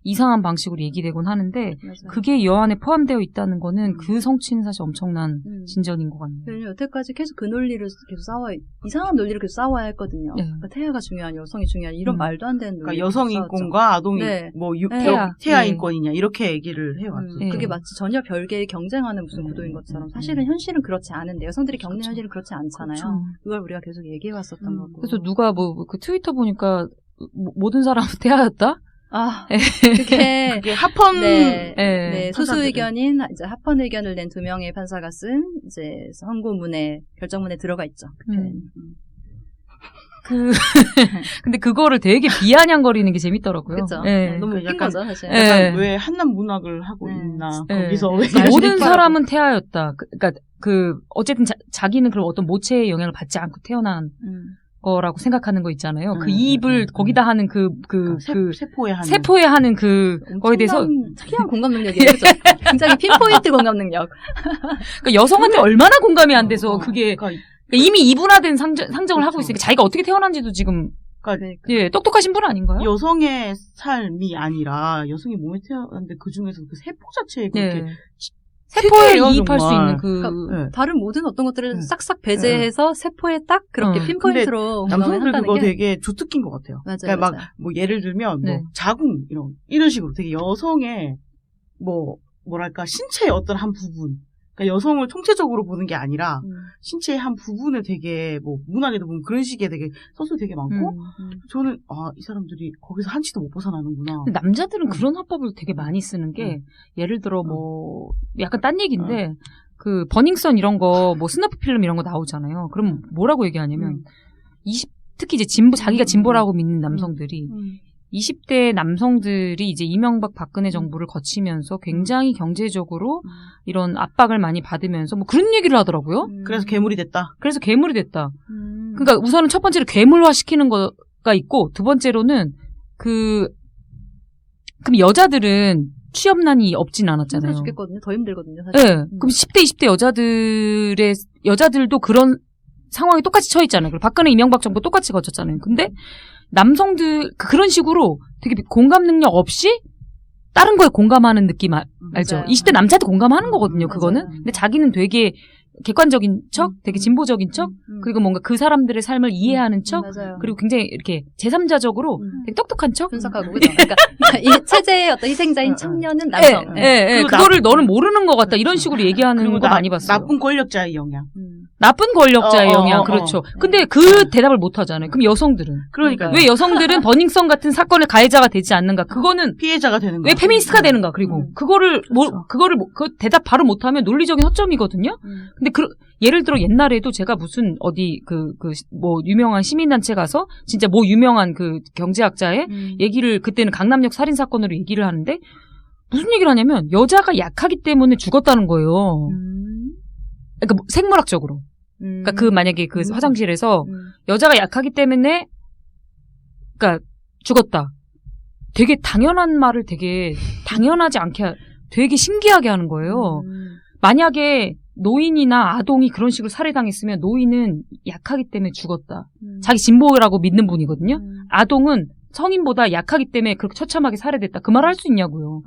이상한 방식으로 얘기되곤 하는데, 맞아요. 그게 이 안에 포함되어 있다는 거는 그 성취는 사실 엄청난 진전인 것 같네요. 왜냐면 여태까지 계속 그 논리를 계속 이상한 논리를 계속 싸워야 했거든요. 네. 그러니까 태아가 중요한, 여성이 중요한, 이런 말도 안 되는 논리. 그러니까 여성 인권과 아동 태아 인권이냐, 이렇게 얘기를 해왔죠. 그게 마치 전혀 별개의 경쟁하는 무슨 구도인 것처럼, 사실은 현실은 그렇지 않은데, 여성들이 겪는 현실은 그렇지 않잖아요. 그걸 우리가 계속 얘기해왔었던 거고. 그래서 누가 그 트위터 보니까 모든 사람은 태아였다? 그게 합헌, 네, 소수 의견인 이제 합헌 의견을 낸 2명의 판사가 쓴 이제 선고문에, 결정문에 들어가 있죠. 근데 그거를 되게 비아냥거리는 게 재밌더라고요. 그렇죠. 네. 너무 웃긴 거죠, 사실. 약간 왜 한남 문학을 하고 있나, 거기서 왜 모든 사람은 태아였다. 그러니까 어쨌든 자기는 그런 어떤 모체의 영향을 받지 않고 태어난 거라고 생각하는 거 있잖아요. 그 입을 거기다 하는 세포에 하는 거에 대해서 특이한 공감 능력이에요. 그죠? 굉장히 핀포인트 공감 능력. 그러니까 여성한테 얼마나 공감이 안 돼서 그게 그러니까 이미 이분화된 상정을 하고 그렇죠. 있으니까 자기가 어떻게 태어난지도 지금 그러니까 예, 똑똑하신 분 아닌가요? 여성의 삶이 아니라 여성이 몸에 태어났는데 그 중에서 그 세포 자체에 그렇게 네. 세포에 특이해요, 이입할 수 정말. 있는 그 그러니까 네. 다른 모든 어떤 것들을 네. 싹싹 배제해서 세포에 딱 그렇게 핀포인트로 공감을 남성들 한다는 그거 게 되게 주특기인 것 같아요. 맞아요, 그러니까 맞아요. 막 뭐 예를 들면 네. 뭐 자궁 이런 식으로 되게 여성의 뭐 뭐랄까 신체의 어떤 한 부분, 그러니까 여성을 총체적으로 보는 게 아니라 신체의 한 부분을 되게 뭐 문학에도 보면 그런 식의 되게 서술 되게 많고 저는 이 사람들이 거기서 한치도 못 벗어나는구나. 근데 남자들은 그런 화법을 되게 많이 쓰는 게 예를 들어 뭐 약간 딴 얘기인데 그 버닝썬 이런 거 뭐 스너프 필름 이런 거 나오잖아요. 그럼 뭐라고 얘기하냐면 특히 이제 자기가 진보라고 믿는 남성들이 20대 남성들이 이제 이명박 박근혜 정부를 거치면서 굉장히 경제적으로 이런 압박을 많이 받으면서 뭐 그런 얘기를 하더라고요. 그래서 괴물이 됐다. 그래서 괴물이 됐다. 그러니까 우선은 첫 번째로 괴물화 시키는 거가 있고 두 번째로는 그럼 여자들은 취업난이 없진 않았잖아요. 힘들어 죽겠거든요. 더 힘들거든요, 사실. 네. 그럼 10대, 20대 여자들도 그런 상황에 똑같이 처해 있잖아요. 그리고 박근혜 이명박 정부 똑같이 거쳤잖아요. 근데 남성들 그런 식으로 되게 공감 능력 없이 다른 거에 공감하는 느낌 알죠? 맞아요. 20대 남자도 공감하는 거거든요. 그거는. 맞아요. 근데 자기는 되게 객관적인 척, 되게 진보적인 척, 그리고 뭔가 그 사람들의 삶을 이해하는 척, 맞아요. 그리고 굉장히 이렇게 제3자적으로 되게 똑똑한 척. 분석하고 그죠? 그러니까 이 체제의 어떤 희생자인 청년은 남성. 그리고 그거를 너는 모르는 것 같다 이런 식으로 얘기하는 그리고 거 많이 봤어요. 나쁜 권력자의 영향. 나쁜 권력자의 영향, 그렇죠. 네. 근데 그 대답을 못 하잖아요. 그럼 여성들은? 그러니까 왜 여성들은 버닝썬 같은 사건의 가해자가 되지 않는가? 그거는 피해자가 되는 거야. 왜 페미니스트가 되는가? 그리고 그거를 그 대답 바로 못하면 논리적인 허점이거든요. 근데 예를 들어 옛날에도 제가 무슨 어디 뭐 유명한 시민단체 가서 진짜 뭐 유명한 그 경제학자의 얘기를 그때는 강남역 살인 사건으로 얘기를 하는데 무슨 얘기를 하냐면 여자가 약하기 때문에 죽었다는 거예요. 그러니까 뭐 생물학적으로. 그러니까 만약에 그 화장실에서 여자가 약하기 때문에 그러니까 죽었다. 되게 당연한 말을 되게 당연하지 않게 되게 신기하게 하는 거예요. 만약에 노인이나 아동이 그런 식으로 살해당했으면 노인은 약하기 때문에 죽었다. 자기 진보라고 믿는 분이거든요. 아동은 성인보다 약하기 때문에 그렇게 처참하게 살해됐다. 그 말을 할 수 있냐고요.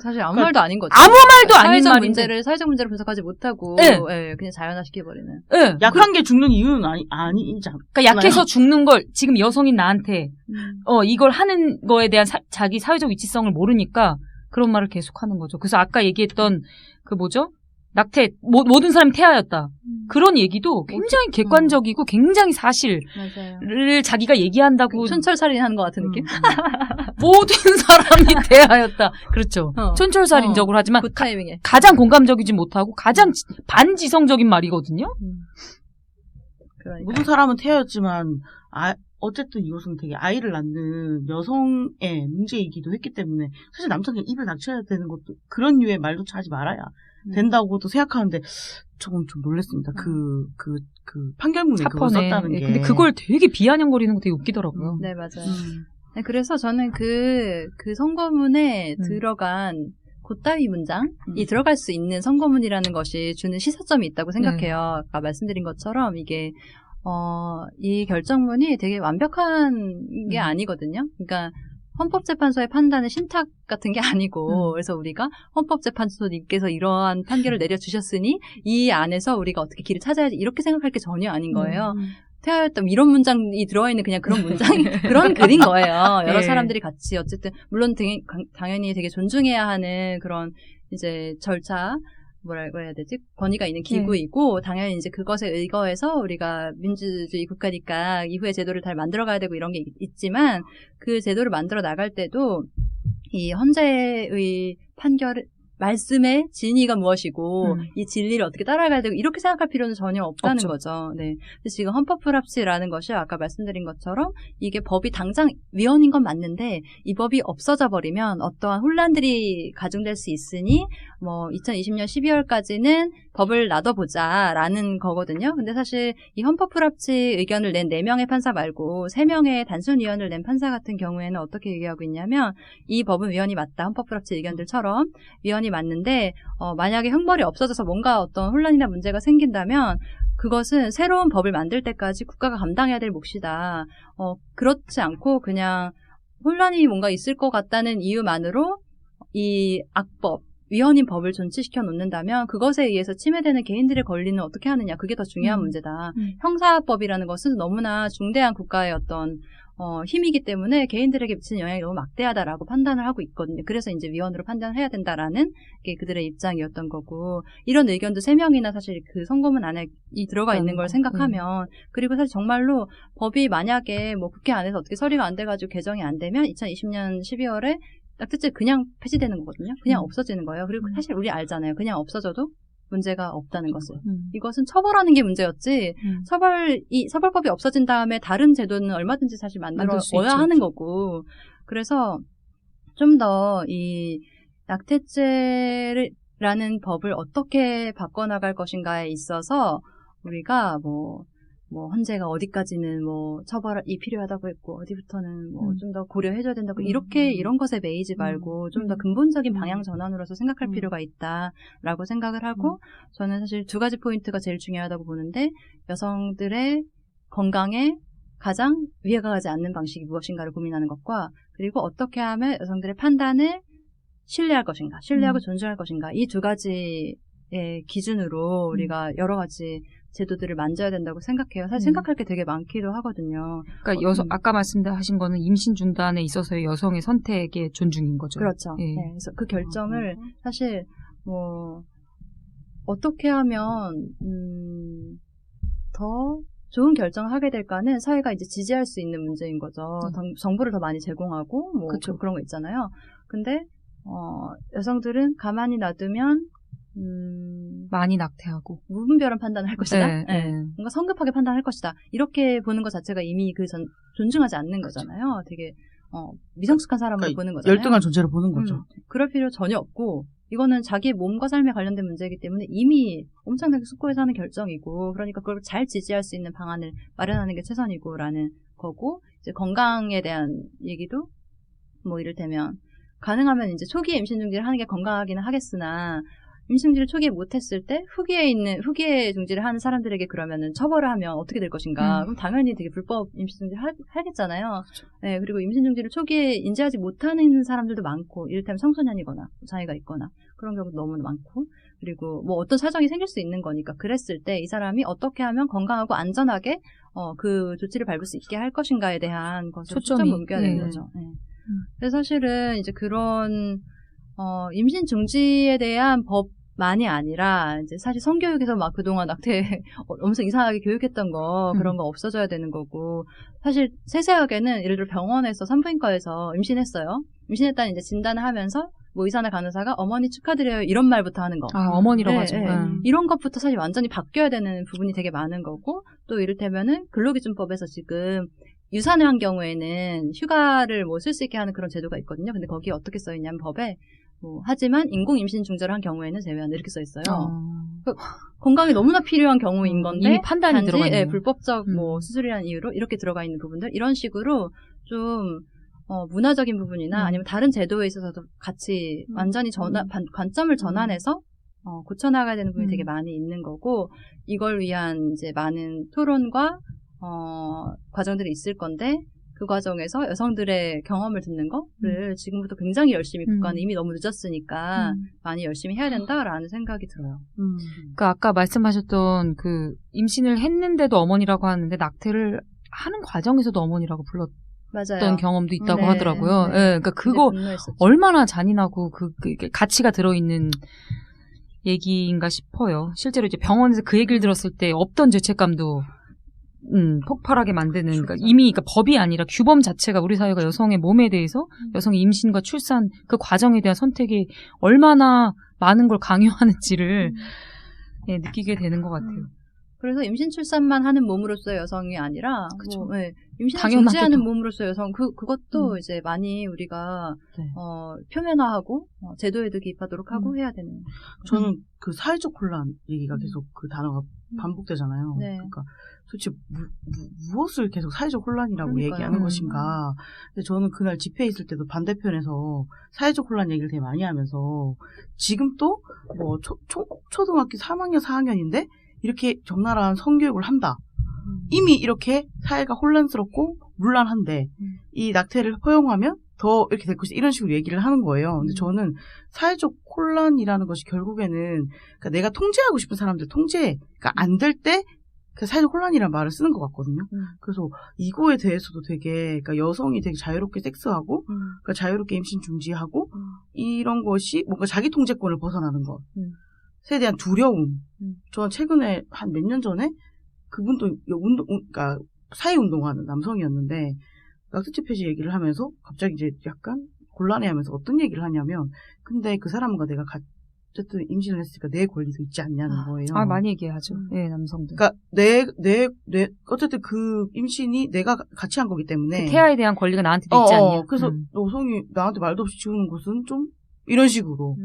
사실 아무 그러니까 말도 아닌 거죠. 아무 말도 아닌 사회적 문제를 분석하지 못하고 네. 그냥 자연화시켜버리는. 네. 약한 게 죽는 이유는 아니잖아. 그러니까 약해서 죽는 걸 지금 여성인 나한테 이걸 하는 거에 대한 자기 사회적 위치성을 모르니까 그런 말을 계속하는 거죠. 그래서 아까 얘기했던 그 뭐죠? 낙태 모든 사람이 태아였다. 그런 얘기도 굉장히 객관적이고 굉장히 사실을 맞아요. 자기가 얘기한다고 촌철살인하는 것 같은 느낌. 모든 사람이 태아였다. 그렇죠. 촌철살인적으로 하지만 굿 타이밍에. 가장 공감적이지 못하고 가장 반지성적인 말이거든요. 그러니까. 모든 사람은 태아였지만 어쨌든 이것은 되게 아이를 낳는 여성의 문제이기도 했기 때문에 사실 남성이 입을 닥쳐야 되는 것도 그런 류의 말조차 하지 말아야 된다고도 생각하는데 조금 좀 놀랐습니다. 그 판결문에 그걸 썼다는 게. 근데 그걸 되게 비아냥거리는 거 되게 웃기더라고요. 네, 맞아요. 네, 그래서 저는 그 선거문에 들어간 그따위 문장이 들어갈 수 있는 선거문이라는 것이 주는 시사점이 있다고 생각해요. 아까 말씀드린 것처럼 이게 이 결정문이 되게 완벽한 게 아니거든요. 그러니까 헌법재판소의 판단은 신탁 같은 게 아니고 그래서 우리가 헌법재판소님께서 이러한 판결을 내려주셨으니 이 안에서 우리가 어떻게 길을 찾아야지 이렇게 생각할 게 전혀 아닌 거예요. 태아였다면 이런 문장이 들어있는 그냥 그런 문장이 그런 글인 거예요. 여러 사람들이 같이 어쨌든 물론 당연히 되게 존중해야 하는 그런 이제 절차 뭐라고 해야 되지? 권위가 있는 기구이고 당연히 이제 그것에 의거해서 우리가 민주주의 국가니까 이후에 제도를 잘 만들어가야 되고 이런 게 있지만 그 제도를 만들어 나갈 때도 이 헌재의 말씀의 진위가 무엇이고 이 진리를 어떻게 따라가야 되고 이렇게 생각할 필요는 전혀 없다는 없죠. 거죠. 네. 그래서 지금 헌법불합치라는 것이 아까 말씀드린 것처럼 이게 법이 당장 위헌인 건 맞는데 이 법이 없어져 버리면 어떠한 혼란들이 가중될 수 있으니 뭐 2020년 12월까지는 법을 놔둬보자라는 거거든요. 근데 사실 이 헌법불합치 의견을 낸 4명의 판사 말고 3명의 단순 위헌을 낸 판사 같은 경우에는 어떻게 얘기하고 있냐면 이 법은 위헌이 맞다. 헌법불합치 의견들처럼 위헌이 맞는데 만약에 형벌이 없어져서 뭔가 어떤 혼란이나 문제가 생긴다면 그것은 새로운 법을 만들 때까지 국가가 감당해야 될 몫이다. 그렇지 않고 그냥 혼란이 뭔가 있을 것 같다는 이유만으로 이 악법, 위헌인 법을 존치시켜 놓는다면 그것에 의해서 침해되는 개인들의 권리는 어떻게 하느냐. 그게 더 중요한 문제다. 형사법이라는 것은 너무나 중대한 국가의 어떤 힘이기 때문에 개인들에게 미치는 영향이 너무 막대하다라고 판단을 하고 있거든요. 그래서 이제 위헌으로 판단해야 된다라는 게 그들의 입장이었던 거고 이런 의견도 3명이나 사실 그 선고문 안에 들어가 있는 걸 생각하면 그리고 사실 정말로 법이 만약에 뭐 국회 안에서 어떻게 처리가 안 돼가지고 개정이 안 되면 2020년 12월에 낙태죄 그냥 폐지되는 거거든요. 그냥 없어지는 거예요. 그리고 사실 우리 알잖아요. 그냥 없어져도 문제가 없다는 것을. 이것은 처벌하는 게 문제였지. 서벌법이 없어진 다음에 다른 제도는 얼마든지 사실 만들어야 하는 거고. 그래서 좀 더 이 낙태죄라는 법을 어떻게 바꿔나갈 것인가에 있어서 우리가 뭐 헌재가 어디까지는 뭐 처벌이 필요하다고 했고 어디부터는 뭐 좀 더 고려해줘야 된다고 이런 것에 매이지 말고 좀 더 근본적인 방향 전환으로서 생각할 필요가 있다라고 생각을 하고 저는 사실 2가지 포인트가 제일 중요하다고 보는데 여성들의 건강에 가장 위해가 가지 않는 방식이 무엇인가를 고민하는 것과 그리고 어떻게 하면 여성들의 판단을 신뢰할 것인가, 신뢰하고 존중할 것인가 이 2가지의 기준으로 우리가 여러 가지 제도들을 만져야 된다고 생각해요. 사실 생각할 게 되게 많기도 하거든요. 그러니까 아까 말씀하신 거는 임신 중단에 있어서의 여성의 선택의 존중인 거죠. 그렇죠. 예. 네, 그래서 그 결정을 사실 어떻게 하면 더 좋은 결정을 하게 될까는 사회가 이제 지지할 수 있는 문제인 거죠. 정보를 더 많이 제공하고 그쵸. 그런 거 있잖아요. 근데 여성들은 가만히 놔두면 많이 낙태하고 무분별한 판단을 할 것이다. 네, 네. 뭔가 성급하게 판단할 것이다. 이렇게 보는 것 자체가 이미 존중하지 않는 거잖아요. 되게 미성숙한 사람으로 그러니까 보는 거잖아요. 열등한 존재로 보는 거죠. 그럴 필요 전혀 없고 이거는 자기의 몸과 삶에 관련된 문제이기 때문에 이미 엄청나게 숙고해서 하는 결정이고 그러니까 그걸 잘 지지할 수 있는 방안을 마련하는 게 최선이고라는 거고 이제 건강에 대한 얘기도 뭐 이를테면 가능하면 이제 초기에 임신 중지를 하는 게 건강하기는 하겠으나 임신 중지를 초기에 못했을 때 후기에 중지를 하는 사람들에게 그러면은 처벌을 하면 어떻게 될 것인가? 그럼 당연히 되게 불법 임신 중지를 하겠잖아요. 그렇죠. 네, 그리고 임신 중지를 초기에 인지하지 못하는 사람들도 많고, 이를테면 청소년이거나 장애가 있거나 그런 경우도 너무 많고, 그리고 뭐 어떤 사정이 생길 수 있는 거니까 그랬을 때 이 사람이 어떻게 하면 건강하고 안전하게 그 조치를 밟을 수 있게 할 것인가에 대한 것을 초점을 옮겨야 되는 거죠. 네. 그래서 사실은 이제 그런 임신 중지에 대한 법만이 아니라 이제 사실 성교육에서 막 그동안 낙태 엄청 이상하게 교육했던 거 그런 거 없어져야 되는 거고 사실 세세하게는 예를 들어 병원에서 산부인과에서 임신했어요. 임신했다는 이제 진단을 하면서 뭐 의사나 간호사가 어머니 축하드려요 이런 말부터 하는 거. 아 어머니라고 네, 하죠. 네. 이런 것부터 사실 완전히 바뀌어야 되는 부분이 되게 많은 거고 또 이를테면은 근로기준법에서 지금 유산을 한 경우에는 휴가를 뭐 쓸 수 있게 하는 그런 제도가 있거든요. 근데 거기에 어떻게 써 있냐면 법에 하지만 인공 임신 중절을 한 경우에는 제외한다 이렇게 써 있어요. 건강이 너무나 필요한 경우인 건데 이미 판단이 단지 들어가 있네요. 불법적 수술이라는 이유로 이렇게 들어가 있는 부분들 이런 식으로 좀 문화적인 부분이나 아니면 다른 제도에 있어서도 같이 완전히 관점을 전환해서 고쳐나가야 되는 부분이 되게 많이 있는 거고 이걸 위한 이제 많은 토론과 과정들이 있을 건데 그 과정에서 여성들의 경험을 듣는 거를 지금부터 굉장히 열심히 국가는 이미 너무 늦었으니까 많이 열심히 해야 된다라는 생각이 들어요. 그러니까 아까 말씀하셨던 그 임신을 했는데도 어머니라고 하는데 낙태를 하는 과정에서도 어머니라고 불렀던 맞아요. 경험도 있다고 네, 하더라고요. 네. 예, 그러니까 그거 분노했었죠. 얼마나 잔인하고 그 가치가 들어있는 얘기인가 싶어요. 실제로 이제 병원에서 그 얘기를 들었을 때 없던 죄책감도 폭발하게 만드는, 그러니까 이미, 그러니까 법이 아니라 규범 자체가 우리 사회가 여성의 몸에 대해서 여성의 임신과 출산 그 과정에 대한 선택이 얼마나 많은 걸 강요하는지를 예, 느끼게 되는 것 같아요. 그래서 임신 출산만 하는 몸으로서의 여성이 아니라 그쵸. 뭐, 임신을 당연하게도. 중지하는 몸으로서의 여성 그것도 이제 많이 우리가 네. 표면화하고 제도에도 기입하도록 하고 해야 되는. 저는 그 사회적 혼란 얘기가 계속 그 단어가 반복되잖아요. 네. 그러니까 도대체 무엇을 계속 사회적 혼란이라고 그러니까요. 얘기하는 것인가. 근데 저는 그날 집회에 있을 때도 반대편에서 사회적 혼란 얘기를 되게 많이 하면서 지금 또 뭐 초등학교 3학년 4학년인데 이렇게 적나라한 성교육을 한다. 이미 이렇게 사회가 혼란스럽고 문란한데 이 낙태를 허용하면 더 이렇게 될 것이 이런 식으로 얘기를 하는 거예요. 근데 저는 사회적 혼란이라는 것이 결국에는 그러니까 내가 통제하고 싶은 사람들 통제가 안 될 때 그 사회적 혼란이라는 말을 쓰는 것 같거든요. 그래서 이거에 대해서도 되게 그러니까 여성이 되게 자유롭게 섹스하고 그러니까 자유롭게 임신 중지하고 이런 것이 뭔가 자기 통제권을 벗어나는 것에 대한 두려움. 저는 최근에 한 몇 년 전에 그분도 그러니까 사회운동하는 남성이었는데 낙태죄 폐지 얘기를 하면서 갑자기 이제 약간 곤란해하면서 어떤 얘기를 하냐면 근데 그 사람과 내가 어쨌든 임신을 했으니까 내 권리도 있지 않냐는 거예요. 아, 많이 얘기하죠. 네, 남성들. 그러니까 어쨌든 그 임신이 내가 같이 한 거기 때문에 그 태아에 대한 권리가 나한테도 있지 않냐. 그래서 여성이 나한테 말도 없이 지우는 것은 좀 이런 식으로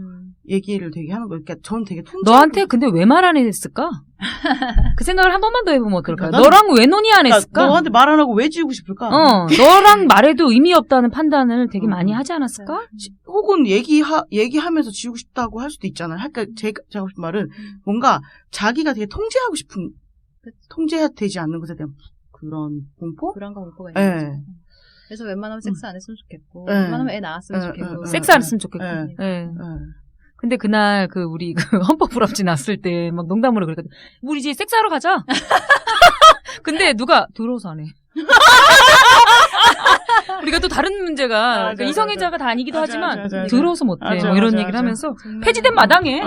얘기를 되게 하는 거예요. 그러니까 전 되게 너한테 근데 왜 말 안 했을까? 그 생각을 한 번만 더 해보면 어떨까? 그러니까 너랑 왜 논의 안 했을까? 그러니까 너한테 말 안 하고 왜 지우고 싶을까? 너랑 말해도 의미 없다는 판단을 되게 많이 하지 않았을까? 혹은 얘기하면서 지우고 싶다고 할 수도 있잖아요. 그러니까 제가 하고 싶은 말은 뭔가 자기가 되게 통제하고 싶은 통제해야 되지 않는 것에 대한 그런 공포? 불안과 공포가 있는 거죠. 그래서 웬만하면 섹스 안 했으면 좋겠고, 웬만하면 애 낳았으면 좋겠고. 섹스 안 했으면 좋겠고. 근데 그날 우리 헌법 불합치 났을 때 막 농담으로 그랬거든. 우리 이제 섹스하러 가자. 근데 누가 들어서 안 해. 우리가 또 다른 문제가 그러니까 이성애자가 다 아니기도 하지만 들어서 못해. 뭐 이런 얘기를 하면서 폐지된 마당에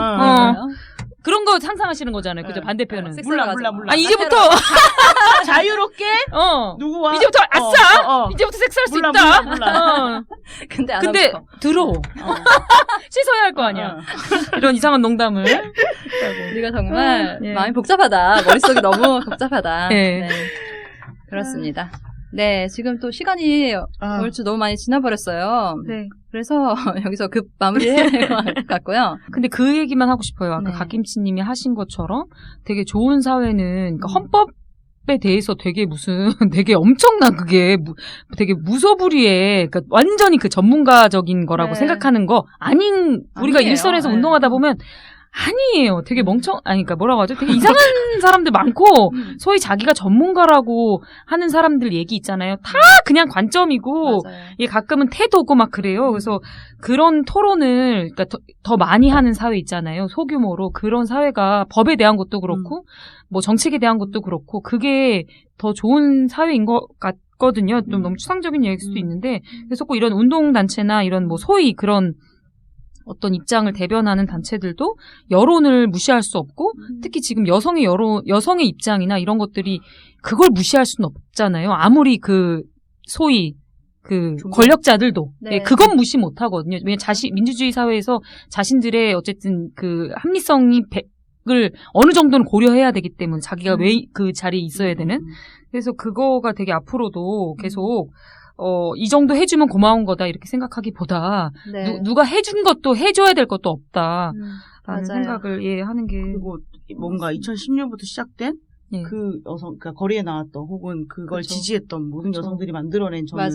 그런 거 상상하시는 거잖아요. 그죠? 반대편은. 몰라. 이제부터 자유롭게 누구와 이제부터 아싸! 이제부터 섹스할 수 있다. 몰라. 근데 들어. 씻어야 할 거 아니야. 이런 이상한 농담을. 우리가 정말 마음이 복잡하다. 머릿속이 너무 복잡하다. 네. 그렇습니다. 네, 지금 또 시간이 얼추 너무 많이 지나버렸어요. 네. 그래서 여기서 급 마무리해야 될 것 같고요. 근데 그 얘기만 하고 싶어요. 아까 갓김치님이 하신 것처럼 되게 좋은 사회는 그러니까 헌법에 대해서 되게 되게 엄청난 그게 되게 무소불위에 그러니까 완전히 그 전문가적인 거라고 생각하는 거 우리가 아니에요. 일선에서 운동하다 보면 아니에요. 되게 그러니까 뭐라고 하죠? 되게 이상한 사람들 많고, 소위 자기가 전문가라고 하는 사람들 얘기 있잖아요. 다 그냥 관점이고, 이게 가끔은 태도고 막 그래요. 그래서 그런 토론을, 그러니까 더 많이 하는 사회 있잖아요. 소규모로. 그런 사회가 법에 대한 것도 그렇고, 뭐 정책에 대한 것도 그렇고, 그게 더 좋은 사회인 것 같거든요. 좀 너무 추상적인 얘기일 수도 있는데, 그래서 꼭 이런 운동단체나 이런 뭐 소위 그런 어떤 입장을 대변하는 단체들도 여론을 무시할 수 없고 특히 지금 여성의 입장이나 이런 것들이 그걸 무시할 수는 없잖아요. 아무리 소위 권력자들도 그건 무시 못 하거든요. 왜냐면 민주주의 사회에서 자신들의 어쨌든 그 합리성이 을 어느 정도는 고려해야 되기 때문에 자기가 왜 그 자리에 있어야 되는. 그래서 그거가 되게 앞으로도 계속 이 정도 해주면 고마운 거다 이렇게 생각하기보다 누가 해준 것도 해줘야 될 것도 없다라는 생각을 하는 게. 그리고 뭔가 2010년부터 시작된 그 여성, 그러니까 거리에 나왔던 혹은 그걸 지지했던 모든 여성들이 만들어낸 저는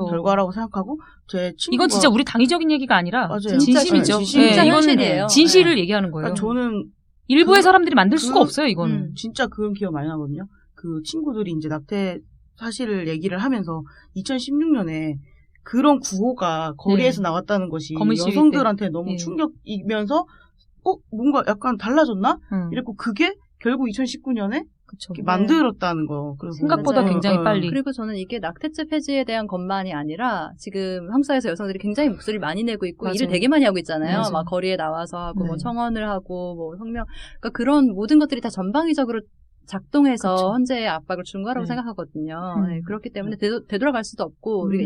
결과라고 생각하고 제 친구가 이건 진짜 우리 당위적인 얘기가 아니라 진심이죠. 진짜 현실이에요. 진실을 얘기하는 거예요. 그러니까 저는 일부의 사람들이 만들 수가 없어요. 이거는 진짜 그런 기억 많이 나거든요. 그 친구들이 이제 낙태 사실을 얘기를 하면서 2016년에 그런 구호가 거리에서 나왔다는 것이 여성들한테 너무 충격이면서 뭔가 약간 달라졌나? 이랬고 그게 결국 2019년에 만들었다는 거. 그래서 생각보다 굉장히 빨리. 그리고 저는 이게 낙태죄 폐지에 대한 것만이 아니라 지금 한국 사회에서 여성들이 굉장히 목소리를 많이 내고 있고 일을 되게 많이 하고 있잖아요. 막 거리에 나와서 하고 뭐 청원을 하고 뭐 성명 그러니까 그런 모든 것들이 다 전방위적으로 작동해서 헌재에 압박을 준 거라고 생각하거든요. 그렇기 때문에 되돌아갈 수도 없고 우리가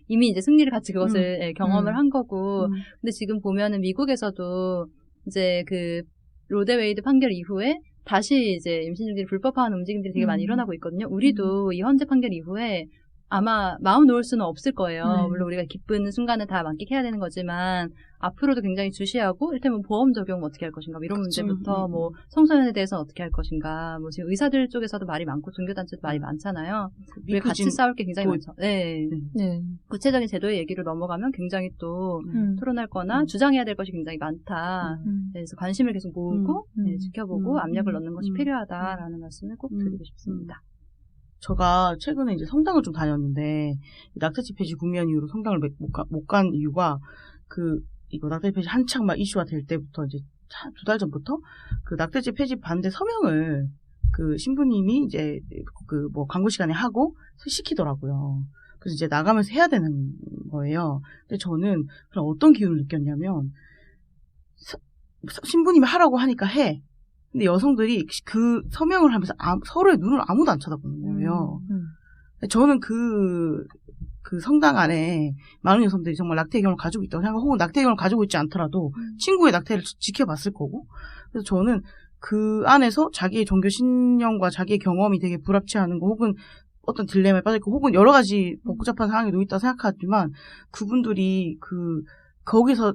이미 이제 승리를 같이 그것을 경험을 한 거고. 근데 지금 보면은 미국에서도 이제 그 로데웨이드 판결 이후에 다시 이제 임신 중지를 불법화하는 움직임들이 되게 많이 일어나고 있거든요. 우리도 이 헌재 판결 이후에 아마 마음 놓을 수는 없을 거예요. 물론 우리가 기쁜 순간을 다 만끽해야 되는 거지만 앞으로도 굉장히 주시하고 이를테면 보험 적용 어떻게 할 것인가 뭐 이런 그치. 문제부터 뭐 청소년에 대해서는 어떻게 할 것인가 뭐 지금 의사들 쪽에서도 말이 많고 종교단체도 말이 많잖아요. 우리 같이 싸울 게 굉장히 많죠. 네. 네. 구체적인 제도의 얘기로 넘어가면 굉장히 또 토론할 거나 주장해야 될 것이 굉장히 많다. 그래서 관심을 계속 모으고 네, 지켜보고 압력을 넣는 것이 필요하다라는 말씀을 꼭 드리고 싶습니다. 제가 최근에 이제 성당을 좀 다녔는데 낙태죄 폐지 국면 이후로 성당을 못 간 이유가 이거 낙태죄 폐지 한창 막 이슈가 될 때부터 이제 2달 전부터 그 낙태죄 폐지 반대 서명을 그 신부님이 이제 뭐 광고 시간에 하고 시키더라고요. 그래서 이제 나가면서 해야 되는 거예요. 근데 저는 그런 어떤 기운을 느꼈냐면 신부님이 하라고 하니까 해. 근데 여성들이 그 서명을 하면서 서로의 눈을 아무도 안 쳐다보는 거예요. 저는 그 성당 안에 많은 여성들이 정말 낙태 경험을 가지고 있다고 생각하고 혹은 낙태 경험을 가지고 있지 않더라도 친구의 낙태를 지켜봤을 거고 그래서 저는 그 안에서 자기의 종교 신념과 자기의 경험이 되게 불합치하는 거 혹은 어떤 딜레마에 빠져있고 혹은 여러 가지 복잡한 상황에 놓여있다고 생각하지만 그분들이 거기서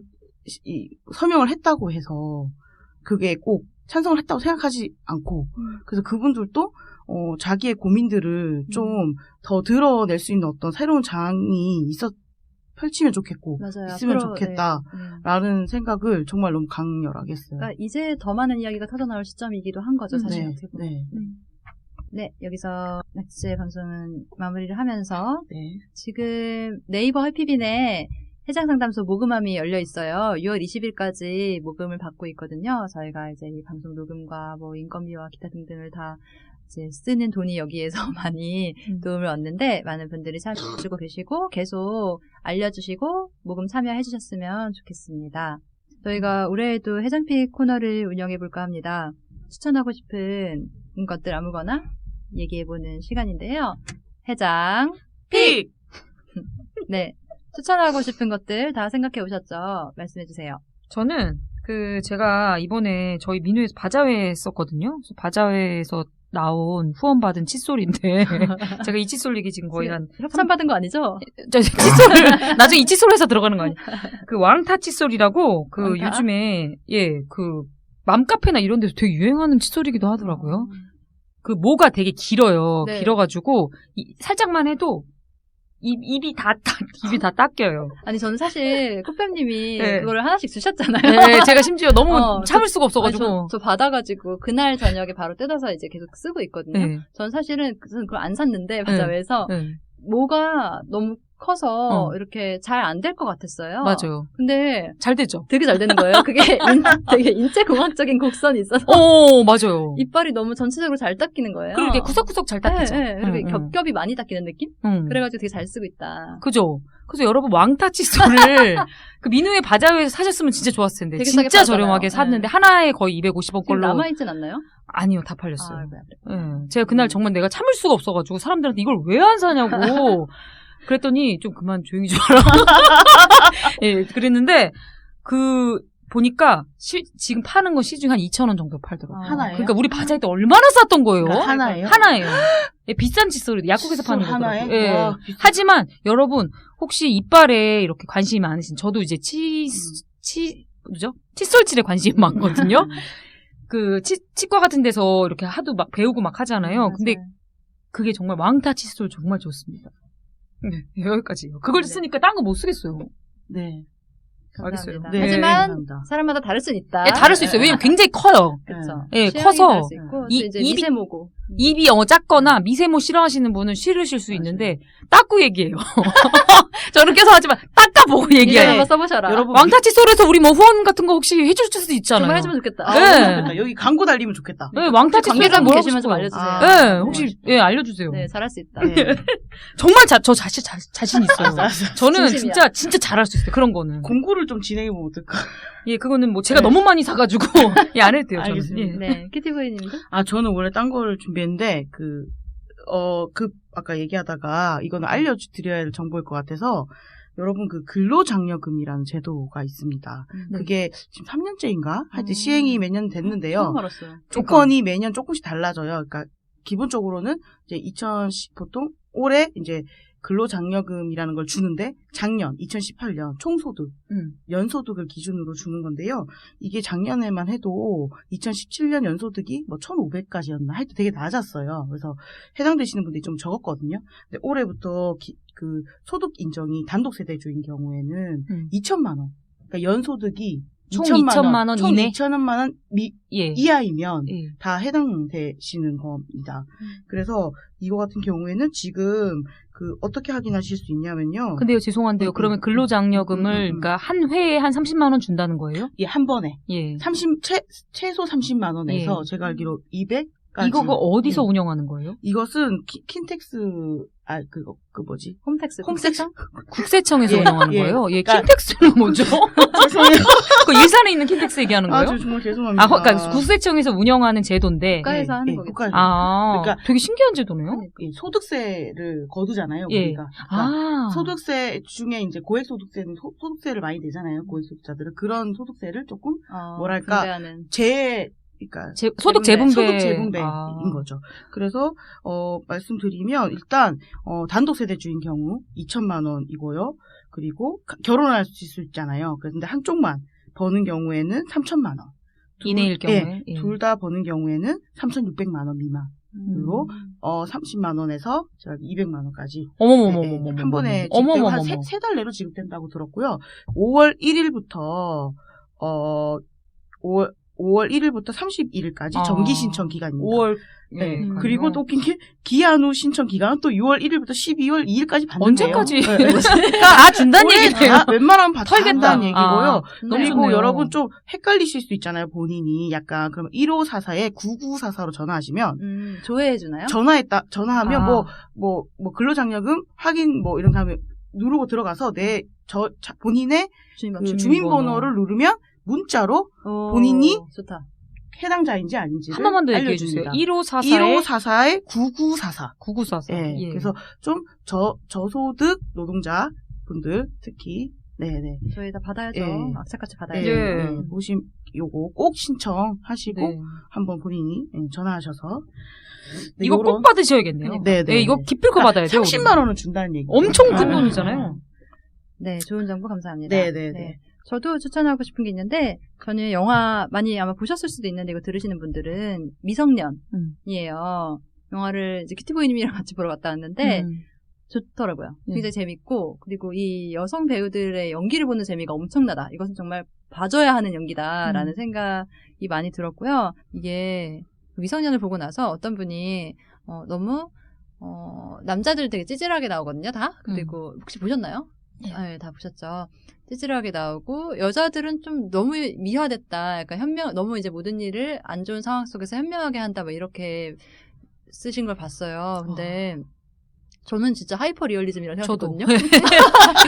서명을 했다고 해서 그게 꼭 찬성을 했다고 생각하지 않고 그래서 그분들도 자기의 고민들을 좀 더 드러낼 수 있는 어떤 새로운 장이 펼치면 좋겠고 맞아요. 있으면 앞으로, 좋겠다라는 생각을 정말 너무 강렬하게 했어요. 그러니까 이제 더 많은 이야기가 터져나올 시점이기도 한 거죠. 사실 어떻게 보면. 네, 여기서 낙태죄 방송은 마무리를 하면서 지금 네이버 헐피빈에 해장상담소 모금함이 열려 있어요. 6월 20일까지 모금을 받고 있거든요. 저희가 이제 이 방송 녹음과 뭐 인건비와 기타 등등을 다 이제 쓰는 돈이 여기에서 많이 도움을 얻는데 많은 분들이 찾아주고 계시고 계속 알려주시고 모금 참여해 주셨으면 좋겠습니다. 저희가 올해에도 해장픽 코너를 운영해 볼까 합니다. 추천하고 싶은 것들 아무거나 얘기해보는 시간인데요. 해장픽! 네. 추천하고 싶은 것들 다 생각해 오셨죠? 말씀해 주세요. 저는 제가 이번에 저희 민우에서 바자회 했었거든요. 바자회에서 나온 후원받은 칫솔인데 제가 이 칫솔 얘기 지금 거의 협찬 받은 거 아니죠? 칫솔을 나중에 이 칫솔 회사 들어가는 거 아니야? 그 왕타 칫솔이라고 왕타? 요즘에 맘카페나 이런 데서 되게 유행하는 칫솔이기도 하더라고요. 그 모가 되게 길어요. 네. 길어가지고 살짝만 해도 입이 다 닦여요. 아니, 저는 사실, 꽃뱀님이 그거를 하나씩 주셨잖아요. 네, 제가 심지어 너무 참을 수가 없어가지고. 아니, 저 받아가지고, 그날 저녁에 바로 뜯어서 이제 계속 쓰고 있거든요. 네. 전 사실은 그걸 안 샀는데, 바자회에서. 모가 너무 커서 이렇게 잘 안 될 것 같았어요. 맞아요. 근데 잘 되죠. 되게 잘 되는 거예요. 그게 되게 인체공학적인 곡선이 있어서. 맞아요. 이빨이 너무 전체적으로 잘 닦이는 거예요. 그리고 이렇게 구석구석 잘 닦이죠. 네, 그리고 겹겹이 많이 닦이는 느낌? 그래가지고 되게 잘 쓰고 있다. 그죠. 그래서 여러분 왕타 칫솔을 그 민우의 바자회에서 사셨으면 진짜 좋았을 텐데 진짜 저렴하게 샀는데 하나에 거의 250원 걸로. 남아있진 않나요? 아니요, 다 팔렸어요. 제가 그날 정말 내가 참을 수가 없어가지고 사람들한테 이걸 왜 안 사냐고 그랬더니 좀 그만 조용히 좀 하라. 그랬는데 보니까 지금 파는 거 시중에 한 2,000원 정도 팔더라고요. 하나예요? 그러니까 우리 바자회 때 얼마나 쌌던 거예요? 하나예요? 하나예요. 비싼 칫솔이 약국에서 파는 거더라고요. 하나에? 와, 하지만 여러분 혹시 이빨에 이렇게 관심이 많으신 저도 이제 칫솔질에 관심이 많거든요. 치과 같은 데서 이렇게 하도 막 배우고 막 하잖아요. 근데 그게 정말 왕타 칫솔 정말 좋습니다. 네, 여기까지요. 그걸 쓰니까 딴 거 못 쓰겠어요. 네. 알겠어요. 네, 하지만 사람마다 다를 수는 있다. 네, 다를 수 있어요. 왜냐면 굉장히 커요. 그렇죠. 네, 커서 미세모고 입이 작거나 미세모 싫어하시는 분은 싫으실 수 있는데 닦고 얘기해요. 저는 계속 하지만 닦아보고 얘기해요. 한번 써보셔라. 여러분 왕타 칫솔에서 우리 뭐 후원 같은 거 혹시 해줄 수도 있잖아요. 정말 해주면 좋겠다. 네. 좋겠다. 여기 광고 달리면 좋겠다. 네, 왕타 칫솔에서 뭐 계시면 좀 알려주세요. 네, 혹시 알려주세요. 네, 잘할 수 있다. 네. 정말 저 자신 있어요. 저는 진심이야. 진짜 잘할 수 있어요. 그런 거는. 공구를 좀 진행해보면 어떨까? 예, 그거는 뭐 제가 너무 많이 사가지고 안 해도 돼요. 저는. 알겠습니다. 네, 키티보이님도? 저는 원래 딴 거를 준비했는데 아까 얘기하다가 이거는 알려드려야 할 정보일 것 같아서 여러분 근로장려금이라는 제도가 있습니다. 그게 지금 3년째인가? 하여튼 시행이 몇 년 됐는데요. 처음 알았어요. 조건이 매년 조금씩 달라져요. 그러니까 기본적으로는 이제 보통 올해 이제 근로장려금이라는 걸 주는데 작년 2018년 총소득 연소득을 기준으로 주는 건데요. 이게 작년에만 해도 2017년 연소득이 뭐 1,500까지였나 하여튼 되게 낮았어요. 그래서 해당되시는 분들이 좀 적었거든요. 근데 올해부터 그 소득 인정이 단독 세대주인 경우에는 2천만 원. 그러니까 연소득이 총 2천만 원 이내? 2천만 원 예. 이하이면 예. 다 해당되시는 겁니다. 그래서 이거 같은 경우에는 지금 그 어떻게 확인하실 수 있냐면요. 근데요, 죄송한데요. 그러면 근로장려금을 그러니까 한 회에 한 30만 원 준다는 거예요? 예, 한 번에 예. 최소 30만 원에서 예. 제가 알기로 200까지. 이거 어디서 운영하는 거예요? 이것은 킨텍스 그 뭐지? 홈택스. 홈택스 국세청에서 예, 운영하는 예. 거예요? 예, 그러니까- 킨텍스는 뭐죠? 죄송해요. 그 일산에 있는 킨텍스 얘기하는 거예요? 저 정말 죄송합니다. 그러니까 국세청에서 운영하는 제도인데. 국가에서 하는 예, 거겠죠. 국가에서. 그러니까 되게 신기한 제도네요. 예, 소득세를 거두잖아요, 예. 우리가. 그러니까 아. 소득세 중에 이제 고액소득세는 소득세를 많이 내잖아요, 고액소득자들은. 그런 소득세를 조금 뭐랄까, 분배하는. 소득 소득 재분배. 재분배인 아. 거죠. 그래서 말씀드리면 일단 단독 세대주인 경우 2천만 원이고요. 그리고 결혼할 수 있잖아요. 그런데 한쪽만 버는 경우에는 3천만 원. 이내일 경우에. 예, 둘 다 버는 경우에는 3,600만 원 미만으로 30만 원에서 200만 원까지 어머머머머머. 한 번에 어머머머머. 한 세 달 내로 지급된다고 들었고요. 5월 1일부터 5월 1일부터 31일까지 정기 신청 기간입니다. 5월. 네. 그리고 또 웃긴 게 기한 후 신청 기간은 또 6월 1일부터 12월 2일까지 받는데요. 언제까지? 네. 다 준다는 올해 얘기네요. 다 웬만하면 다 털겠다. 한다는 얘기고요. 아, 너무 그리고 좋네요. 여러분 좀 헷갈리실 수 있잖아요. 본인이 약간 그러면 1544에 9944로 전화하시면 조회해주나요? 전화하면 아. 뭐 근로장려금 확인 뭐 이런 다음에 누르고 들어가서 본인의 그 주민번호를 누르면 문자로 본인이 좋다. 해당자인지 아닌지를 하나만 더 얘기해 주세요. 알려줍니다. 1544에 1544에 9944. 9944. 예. 예. 그래서 좀 저소득 노동자 분들 특히 네네. 저희 다 받아야죠. 예. 악착같이 예. 받아야죠. 예. 보심 요거 꼭 신청하시고 네. 한번 본인이 전화하셔서 네, 이거 꼭 받으셔야겠네요. 네, 네. 예, 이거 기필코 받아야 돼요. 30만 원은 준다는 얘기. 엄청 큰 아. 돈이잖아요. 네, 좋은 정보 감사합니다. 네네네. 저도 추천하고 싶은 게 있는데, 저는 영화 많이 아마 보셨을 수도 있는데, 이거 들으시는 분들은 미성년이에요. 영화를 이제 키티보이님이랑 같이 보러 갔다 왔는데, 좋더라고요. 굉장히 재밌고, 그리고 이 여성 배우들의 연기를 보는 재미가 엄청나다. 이것은 정말 봐줘야 하는 연기다라는 생각이 많이 들었고요. 이게 미성년을 보고 나서 어떤 분이 너무 남자들 되게 찌질하게 나오거든요, 다. 그리고 혹시 보셨나요? 네, 다 보셨죠. 찌질하게 나오고 여자들은 좀 너무 미화됐다. 약간 너무 이제 모든 일을 안 좋은 상황 속에서 현명하게 한다. 뭐 이렇게 쓰신 걸 봤어요. 근데 저는 진짜 하이퍼 리얼리즘이라고 생각했거든요.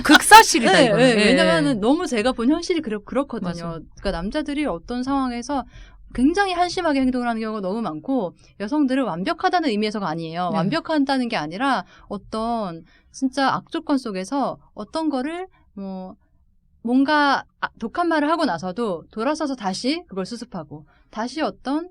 극사실이다 네, 이거는. 네, 왜냐면은 너무 제가 본 현실이 그렇거든요. 맞아. 그러니까 남자들이 어떤 상황에서 굉장히 한심하게 행동을 하는 경우가 너무 많고 여성들은 완벽하다는 의미에서가 아니에요. 네. 완벽하다는 게 아니라 어떤 진짜 악조건 속에서 어떤 거를 뭔가 독한 말을 하고 나서도 돌아서서 다시 그걸 수습하고 다시 어떤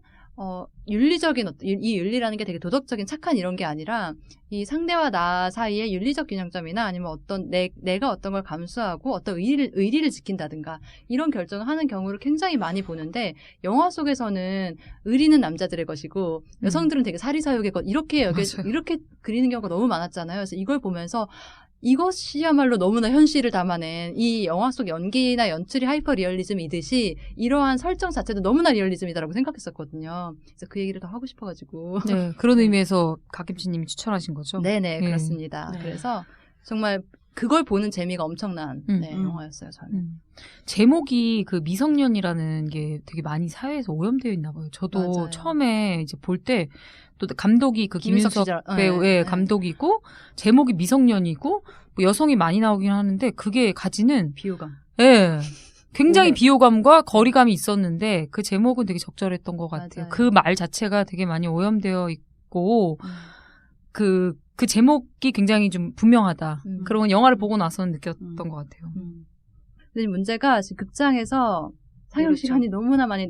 윤리적인 이 윤리라는 게 되게 도덕적인 착한 이런 게 아니라 이 상대와 나 사이의 윤리적 균형점이나 아니면 어떤 내가 어떤 걸 감수하고 어떤 의리를 지킨다든가 이런 결정을 하는 경우를 굉장히 많이 보는데 영화 속에서는 의리는 남자들의 것이고 여성들은 되게 사리사욕의 것 이렇게 그리는 경우가 너무 많았잖아요. 그래서 이걸 보면서 이것이야말로 너무나 현실을 담아낸 이 영화 속 연기나 연출이 하이퍼 리얼리즘이듯이 이러한 설정 자체도 너무나 리얼리즘이다라고 생각했었거든요. 그래서 그 얘기를 더 하고 싶어가지고. 네, 그런 의미에서 박김치님이 추천하신 거죠? 네네, 네. 그렇습니다. 네. 그래서 정말 그걸 보는 재미가 엄청난 영화였어요, 저는. 제목이 그 미성년이라는 게 되게 많이 사회에서 오염되어 있나 봐요. 저도 맞아요. 처음에 이제 볼 때 또 감독이 그 김윤석 배우의 네. 감독이고 제목이 미성년이고 뭐 여성이 많이 나오긴 하는데 그게 가지는 비호감. 예. 굉장히 오늘. 비호감과 거리감이 있었는데 그 제목은 되게 적절했던 것 같아요. 맞아요. 그 말 자체가 되게 많이 오염되어 있고 그 제목이 굉장히 좀 분명하다. 그런 건 영화를 보고 나서는 느꼈던 것 같아요. 근데 문제가 지금 극장에서 상영 그렇죠. 시간이 너무나 많이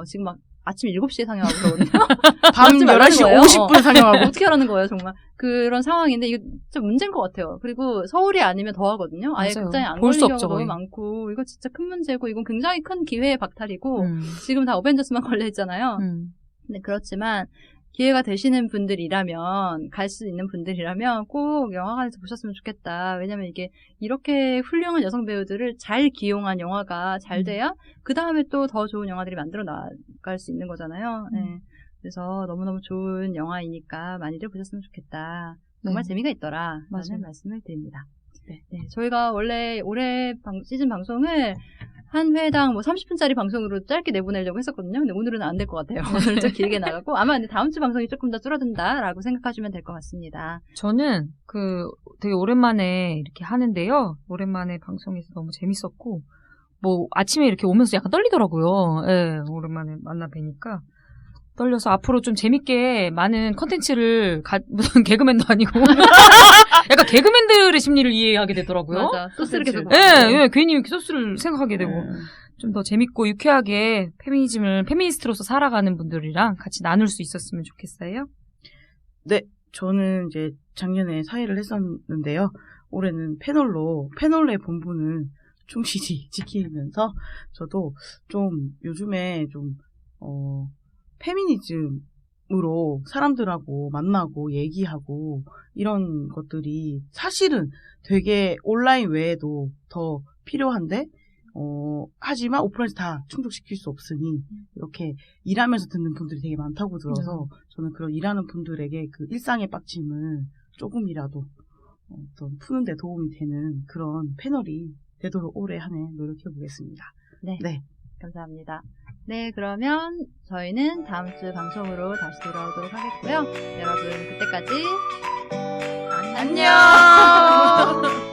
지금 막 아침 7시에 상영하고 그러거든요. 밤 그러지 말라는 11시 거예요. 50분에 상영하고 어떻게 하라는 거예요, 정말. 그런 상황인데 이거 진짜 문제인 것 같아요. 그리고 서울이 아니면 더 하거든요. 아예 맞아요. 극장에 안 볼 수 걸리는 없죠, 경우가 너무 거의. 많고 이거 진짜 큰 문제고 이건 굉장히 큰 기회의 박탈이고 음. 지금 다 어벤져스만 걸려 있잖아요. 근데 그렇지만 기회가 되시는 분들이라면 갈 수 있는 분들이라면 꼭 영화관에서 보셨으면 좋겠다. 왜냐면 이게 이렇게 훌륭한 여성 배우들을 잘 기용한 영화가 잘 돼야 그 다음에 또 더 좋은 영화들이 만들어 나갈 수 있는 거잖아요. 네. 그래서 너무너무 좋은 영화이니까 많이들 보셨으면 좋겠다. 정말 네. 재미가 있더라. 맞아요. 라는 말씀을 드립니다. 네, 저희가 원래 올해 시즌 방송을 한 회당 뭐 30분짜리 방송으로 짧게 내보내려고 했었거든요. 근데 오늘은 안 될 것 같아요. 오늘은 좀 길게 나가고 아마 근데 다음 주 방송이 조금 더 줄어든다라고 생각하시면 될 것 같습니다. 저는 되게 오랜만에 이렇게 하는데요. 오랜만에 방송에서 너무 재밌었고, 뭐 아침에 이렇게 오면서 약간 떨리더라고요. 예, 오랜만에 만나 뵈니까. 떨려서 앞으로 좀 재밌게 많은 컨텐츠를 무슨 개그맨도 아니고 약간 개그맨들의 심리를 이해하게 되더라고요. 맞아. 소스를 계속 예, 괜히 이렇게 소스를 생각하게 되고 네. 좀 더 재밌고 유쾌하게 페미니스트로서 살아가는 분들이랑 같이 나눌 수 있었으면 좋겠어요. 저는 이제 작년에 사회를 했었는데요. 올해는 패널의 본분을 충실히 지키면서 저도 좀 요즘에 좀 페미니즘으로 사람들하고 만나고 얘기하고 이런 것들이 사실은 되게 온라인 외에도 더 필요한데 하지만 오프라인에서 다 충족시킬 수 없으니 이렇게 일하면서 듣는 분들이 되게 많다고 들어서 저는 그런 일하는 분들에게 그 일상의 빡침을 조금이라도 어떤 푸는 데 도움이 되는 그런 패널이 되도록 올해 한 해 노력해 보겠습니다. 네. 감사합니다. 네, 그러면 저희는 다음 주 방송으로 다시 돌아오도록 하겠고요. 여러분, 그때까지 안녕!